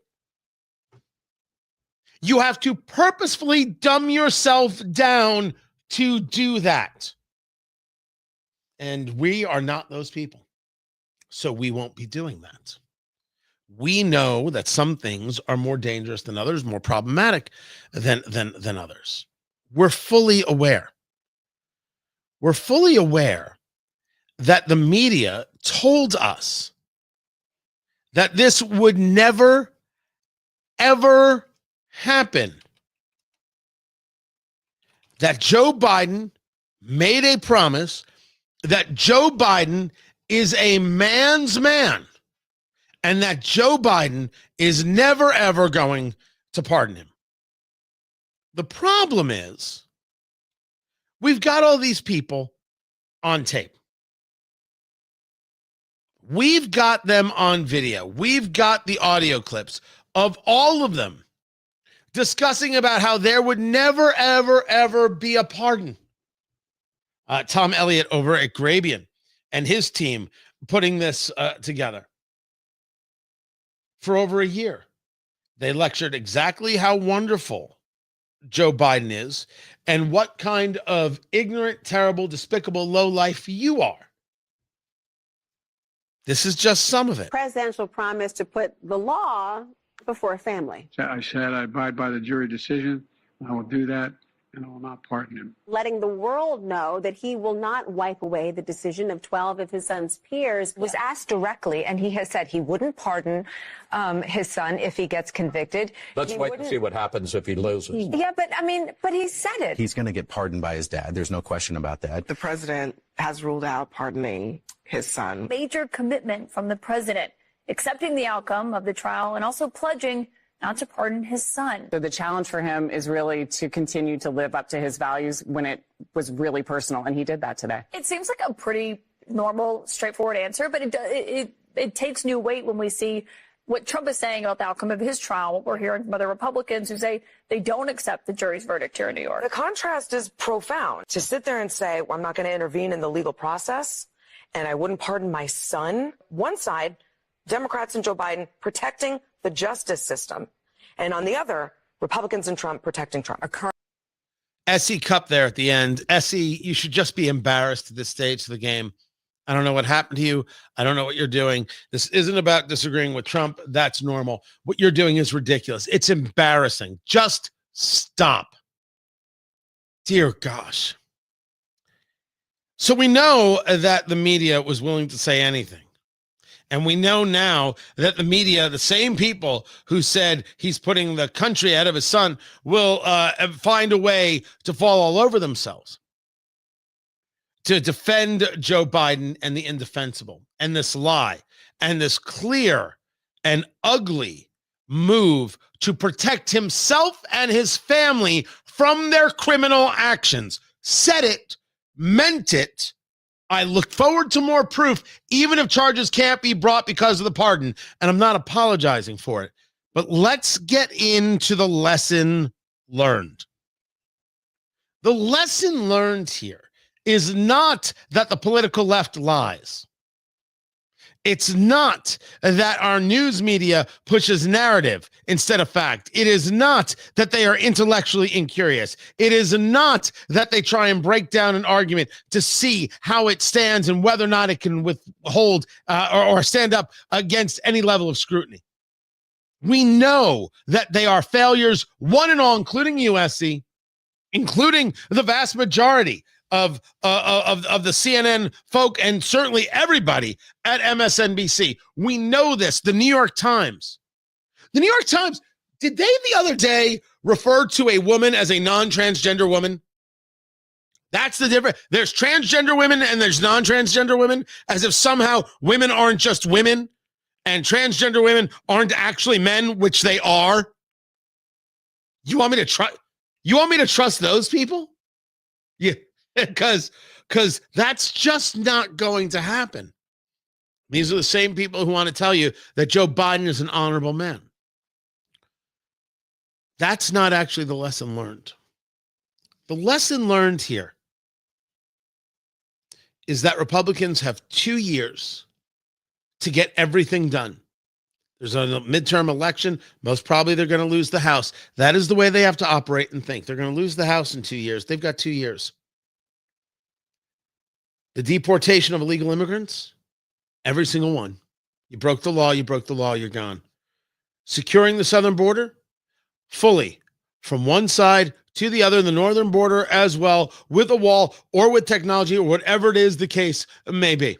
You have to purposefully dumb yourself down to do that. And we are not those people. So we won't be doing that. We know that some things are more dangerous than others, more problematic than others. We're fully aware. We're fully aware that the media told us that this would never, ever happen. That Joe Biden made a promise, that Joe Biden is a man's man, and that Joe Biden is never, ever going to pardon him. The problem is we've got all these people on tape. We've got them on video. We've got the audio clips of all of them discussing about how there would never, ever, ever be a pardon. Tom Elliott over at Grabian and his team putting this together for over a year. They lectured exactly how wonderful Joe Biden is and what kind of ignorant, terrible, despicable lowlife you are. This is just some of it. Presidential promise to put the law before family. I said I abide by the jury decision. I will do that, and I will not pardon him. Letting the world know that he will not wipe away the decision of 12 of his son's peers. Was asked directly, and he has said he wouldn't pardon his son if he gets convicted. Let's wait and see what happens if he loses. Yeah, but he said it. He's going to get pardoned by his dad. There's no question about that. The president has ruled out pardoning his son. Major commitment from the president, accepting the outcome of the trial and also pledging not to pardon his son. So the challenge for him is really to continue to live up to his values when it was really personal, and he did that today. It seems like a pretty normal, straightforward answer, but it takes new weight when we see what Trump is saying about the outcome of his trial, what we're hearing from other Republicans who say they don't accept the jury's verdict here in New York. The contrast is profound. To sit there and say, well, I'm not going to intervene in the legal process, and I wouldn't pardon my son. One side, Democrats and Joe Biden protecting the justice system. And on the other, Republicans and Trump protecting Trump. SE Cup there at the end. SE, you should just be embarrassed at this stage of the game. I don't know what happened to you. I don't know what you're doing. This isn't about disagreeing with Trump. That's normal. What you're doing is ridiculous. It's embarrassing. Just stop. Dear gosh. So we know that the media was willing to say anything. And we know now that the media, the same people who said he's putting the country ahead of his son, will find a way to fall all over themselves to defend Joe Biden and the indefensible and this lie and this clear and ugly move to protect himself and his family from their criminal actions. Said it, meant it. I look forward to more proof, even if charges can't be brought because of the pardon. And I'm not apologizing for it. But let's get into the lesson learned. The lesson learned here is not that the political left lies. It's not that our news media pushes narrative instead of fact. It is not that they are intellectually incurious. It is not that they try and break down an argument to see how it stands and whether or not it can withhold or stand up against any level of scrutiny. We know that they are failures, one and all, including USC, including the vast majority of the CNN folk and certainly everybody at MSNBC. We know this. The New York Times. The New York Times, did they the other day refer to a woman as a non-transgender woman? That's the difference. There's transgender women and there's non-transgender women, as if somehow women aren't just women and transgender women aren't actually men, which they are. You want me to trust those people? Yeah. Because that's just not going to happen. These are the same people who want to tell you that Joe Biden is an honorable man. That's not actually the lesson learned. The lesson learned here is that Republicans have 2 years to get everything done. There's a midterm election. Most probably they're going to lose the House. That is the way they have to operate and think. They're going to lose the House in 2 years. They've got 2 years. The deportation of illegal immigrants, every single one. You broke the law, you're gone. Securing the southern border, fully, from one side to the other, the northern border as well, with a wall or with technology or whatever it is the case may be.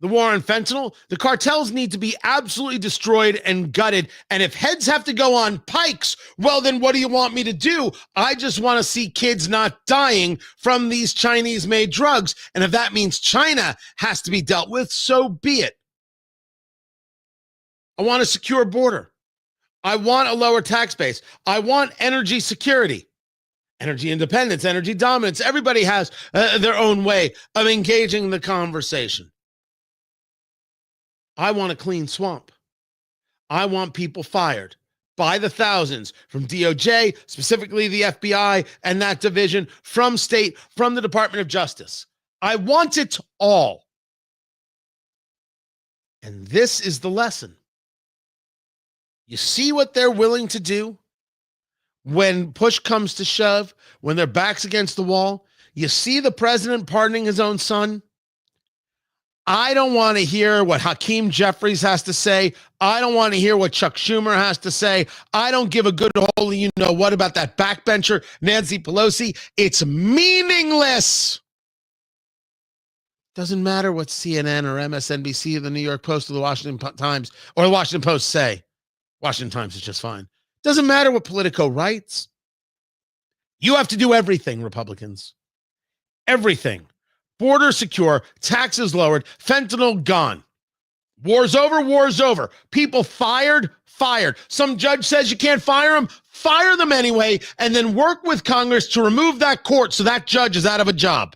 The war on fentanyl, the cartels need to be absolutely destroyed and gutted. And if heads have to go on pikes, well, then what do you want me to do? I just want to see kids not dying from these Chinese-made drugs. And if that means China has to be dealt with, so be it. I want a secure border. I want a lower tax base. I want energy security, energy independence, energy dominance. Everybody has their own way of engaging the conversation. I want a clean swamp. I want people fired by the thousands from DOJ, specifically the FBI and that division, from state, from the Department of Justice. I want it all. And this is the lesson. You see what they're willing to do when push comes to shove, when their back's against the wall. You see the president pardoning his own son. I don't want to hear what Hakeem Jeffries has to say. I don't want to hear what Chuck Schumer has to say. I don't give a good holy you know what about that backbencher, Nancy Pelosi. It's meaningless. Doesn't matter what CNN or MSNBC or the New York Post or the Washington Times or the Washington Post say. Washington Times is just fine. Doesn't matter what Politico writes. You have to do everything, Republicans. Everything. Border secure, taxes lowered, fentanyl gone. War's over, war's over. People fired, fired. Some judge says you can't fire them, fire them anyway, and then work with Congress to remove that court so that judge is out of a job.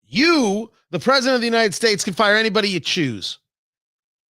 You, the president of the United States, can fire anybody you choose.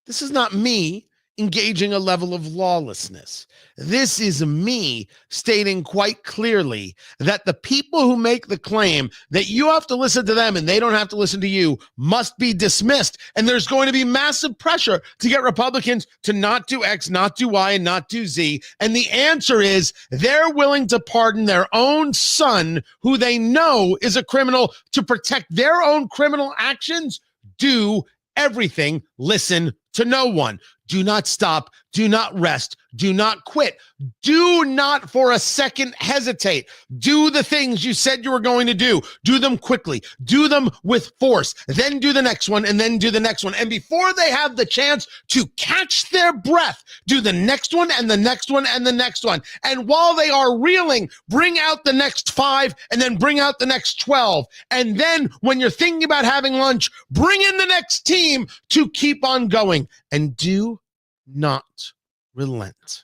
This is not me engaging a level of lawlessness. This is me stating quite clearly that the people who make the claim that you have to listen to them and they don't have to listen to you must be dismissed. And there's going to be massive pressure to get Republicans to not do X, not do Y, and not do Z. And the answer is they're willing to pardon their own son, who they know is a criminal, to protect their own criminal actions. Do everything. Listen to no one. Do not stop. Do not rest. Do not quit. Do not for a second hesitate. Do the things you said you were going to do. Do them quickly. Do them with force. Then do the next one, and then do the next one. And before they have the chance to catch their breath, do the next one and the next one and the next one. And while they are reeling, bring out the next 5 and then bring out the next 12. And then when you're thinking about having lunch, bring in the next team to keep on going. And do not relent.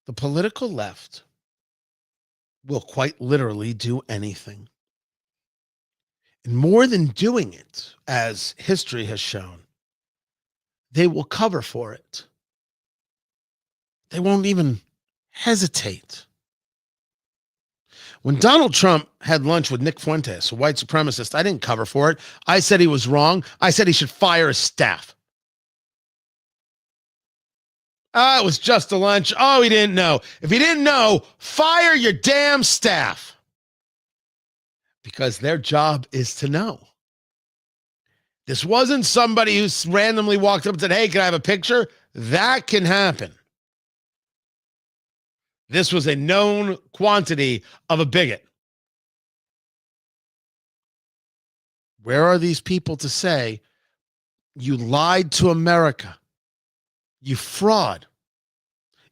The political left will quite literally do anything. And more than doing it, as history has shown, they will cover for it. They won't even hesitate. When Donald Trump had lunch with Nick Fuentes, a white supremacist, I didn't cover for it. I said he was wrong. I said he should fire his staff. It was just a lunch. Oh, he didn't know. If he didn't know, fire your damn staff. Because their job is to know. This wasn't somebody who randomly walked up and said, hey, can I have a picture? That can happen. This was a known quantity of a bigot. Where are these people to say, you lied to America? You fraud.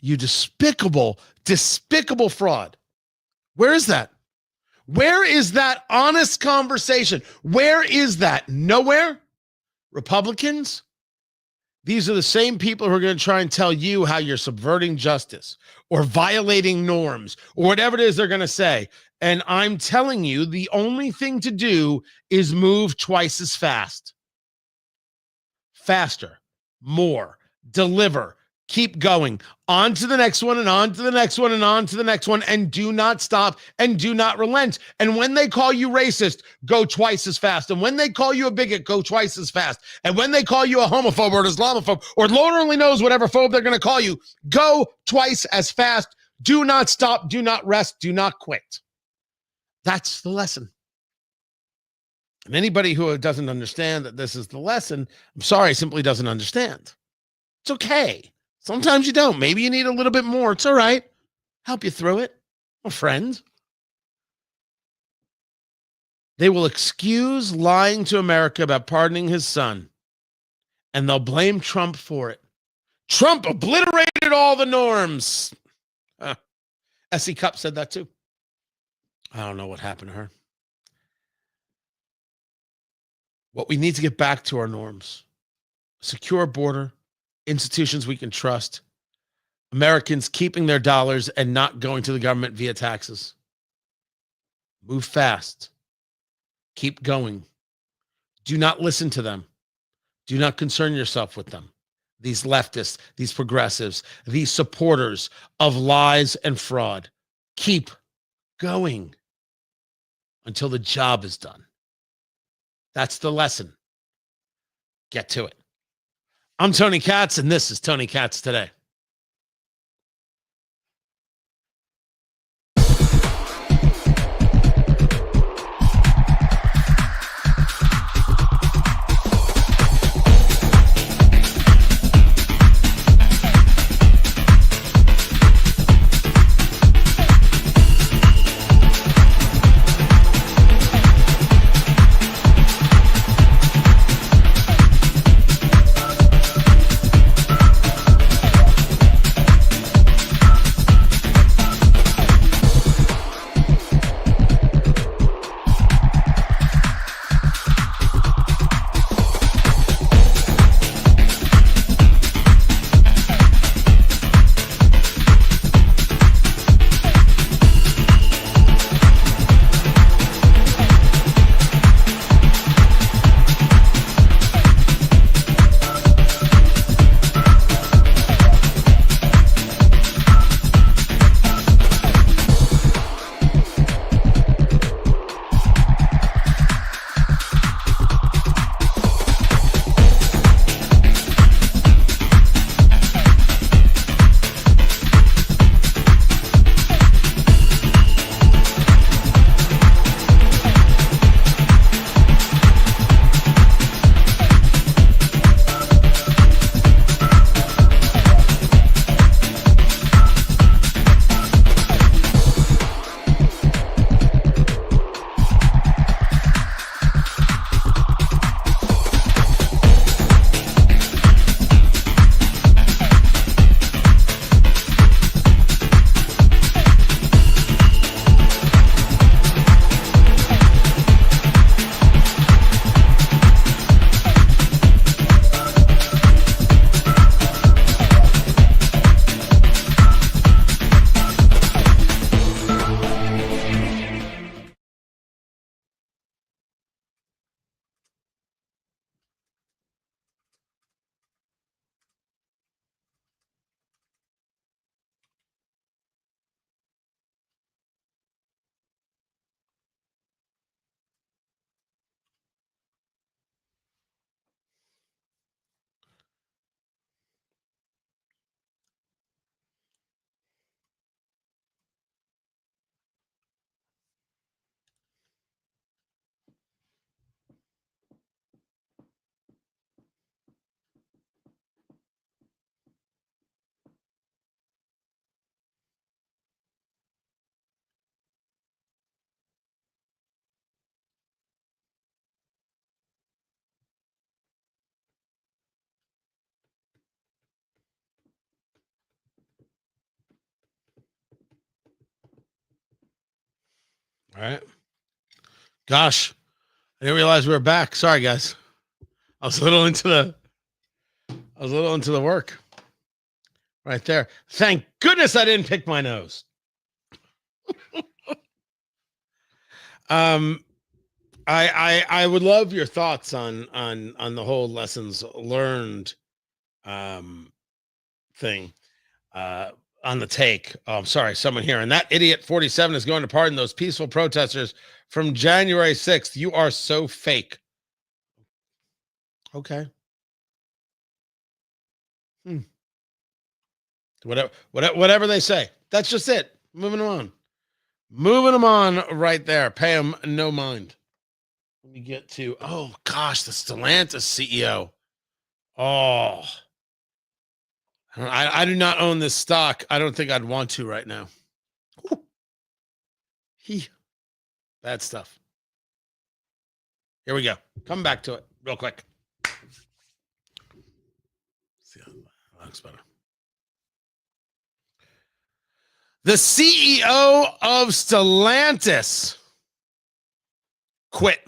You despicable, despicable fraud. Where is that? Where is that honest conversation? Where is that? Nowhere? Republicans? These are the same people who are going to try and tell you how you're subverting justice or violating norms or whatever it is they're going to say. And I'm telling you, the only thing to do is move twice as fast. Faster. more, deliver, keep going, on to the next one and on to the next one and on to the next one, and do not stop and do not relent. And when they call you racist, go twice as fast. And when they call you a bigot, go twice as fast. And when they call you a homophobe or an Islamophobe, or Lord only knows whatever phobe they're going to call you, go twice as fast. Do not stop, do not rest, do not quit. That's the lesson. And anybody who doesn't understand that this is the lesson, I'm sorry, simply doesn't understand. It's okay. Sometimes you don't. Maybe you need a little bit more. It's all right. Help you through it. I'm a friend. They will excuse lying to America about pardoning his son, and they'll blame Trump for it. Trump obliterated all the norms. S.E. Cupp said that too. I don't know what happened to her. What we need to get back to our norms. Secure border, institutions we can trust, Americans keeping their dollars and not going to the government via taxes. Move fast. Keep going. Do not listen to them. Do not concern yourself with them. These leftists, these progressives, these supporters of lies and fraud. Keep going until the job is done. That's the lesson. Get to it. I'm Tony Katz, and this is Tony Katz Today. All right. Gosh, I didn't realize we were back. Sorry, guys. I was a little into the work right there. Thank goodness I didn't pick my nose. I would love your thoughts on the whole lessons learned thing on the take. Oh, I'm sorry, someone here. And that idiot 47 is going to pardon those peaceful protesters from January 6th. You are so fake. Okay. Whatever they say. That's just it. Moving on. Moving them on right there. Pay them no mind. Let me get to, oh gosh, the Stellantis CEO. Oh, I do not own this stock. I don't think I'd want to right now. Bad stuff. Here we go. Come back to it real quick. See how that looks better. The CEO of Stellantis quit.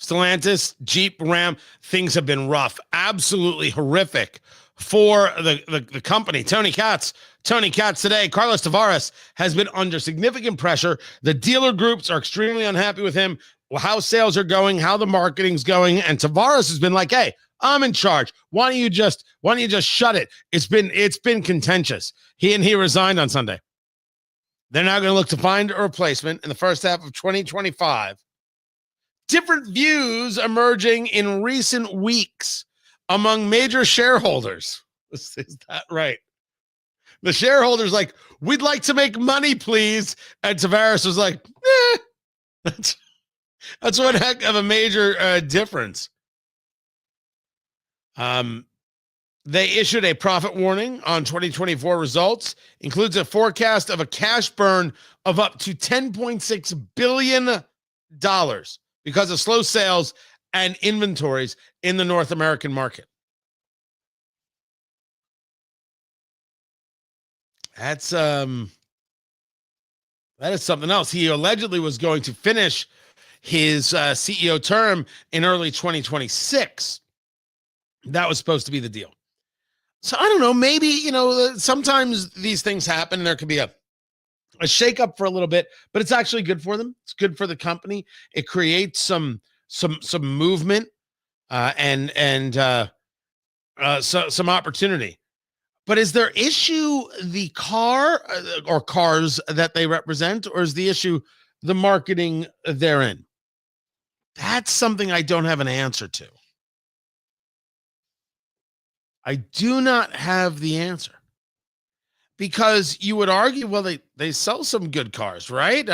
Stellantis, Jeep, Ram, things have been rough. Absolutely horrific for the company. Tony Katz today. Carlos Tavares has been under significant pressure. The dealer groups are extremely unhappy with him, how sales are going, how the marketing's going. And Tavares has been like, hey, I'm in charge. Why don't you just shut it? It's been contentious. He resigned on Sunday. They're now going to look to find a replacement in the first half of 2025. Different views emerging in recent weeks among major shareholders. Is that right? The shareholders like, we'd like to make money, please. And Tavares was like, that's one heck of a major difference. They issued a profit warning on 2024 results, includes a forecast of a cash burn of up to $10.6 billion because of slow sales and inventories in the North American market. That is something else. He allegedly was going to finish his CEO term in early 2026. That was supposed to be the deal. So I don't know, maybe, sometimes these things happen. There could be a shakeup for a little bit, but it's actually good for them. It's good for the company. It creates some movement and some opportunity. But is their issue the car or cars that they represent, or is the issue the marketing therein? That's something I don't have an answer to. I do not have the answer, because you would argue, well, they sell some good cars, right?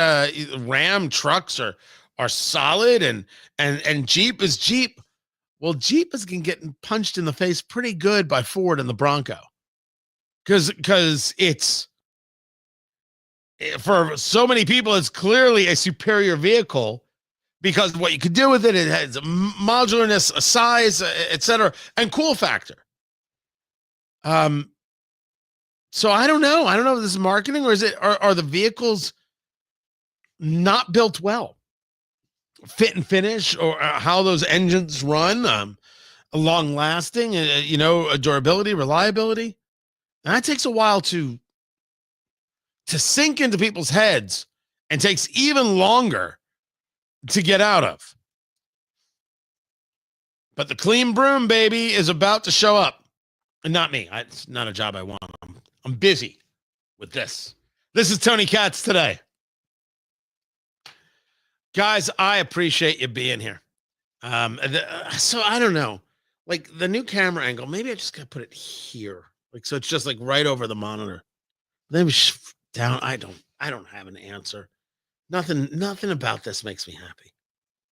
Ram trucks are solid, and Jeep is Jeep. Well, Jeep is getting punched in the face pretty good by Ford and the Bronco, because it's, for so many people, it's clearly a superior vehicle because of what you could do with it. It has a modularness, a size, etc., and cool factor. So I don't know. I don't know if this is marketing, or are the vehicles not built well, fit and finish, or how those engines run, long lasting, durability, reliability. And that takes a while to sink into people's heads, and takes even longer to get out of. But the clean broom, baby, is about to show up. And not me. It's not a job I want. I'm busy with this. This is Tony Katz today. Guys, I appreciate you being here. So I don't know. Like the new camera angle, maybe I just got to put it here. Like, so it's just like right over the monitor. Maybe down. I don't have an answer. Nothing about this makes me happy.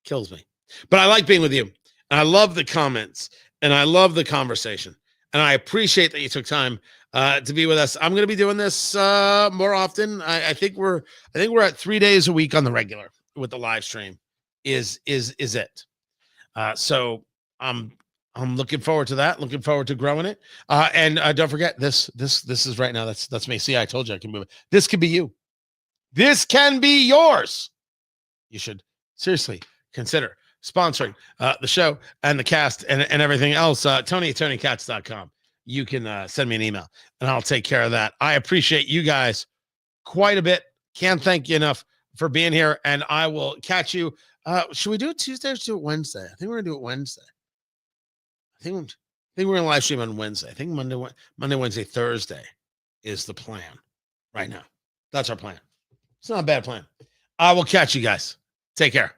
Kills me. But I like being with you. And I love the comments, and I love the conversation. And I appreciate that you took time to be with us. I'm going to be doing this more often. I think we're at 3 days a week on the regular with the live stream. Is it? So I'm looking forward to that. Looking forward to growing it. And don't forget, this is right now. That's me. See, I told you I can move it. This could be you. This can be yours. You should seriously consider sponsoring the show and the cast and everything else. Tony at TonyKatz.com. You can send me an email and I'll take care of that. I appreciate you guys quite a bit. Can't thank you enough for being here, and I will catch you. Should we do it Tuesday or do it Wednesday? I think we're gonna do it Wednesday. I think think we're going to live stream on Wednesday. I think Monday, Wednesday, Thursday is the plan right now. That's our plan. It's not a bad plan. I will catch you guys. Take care.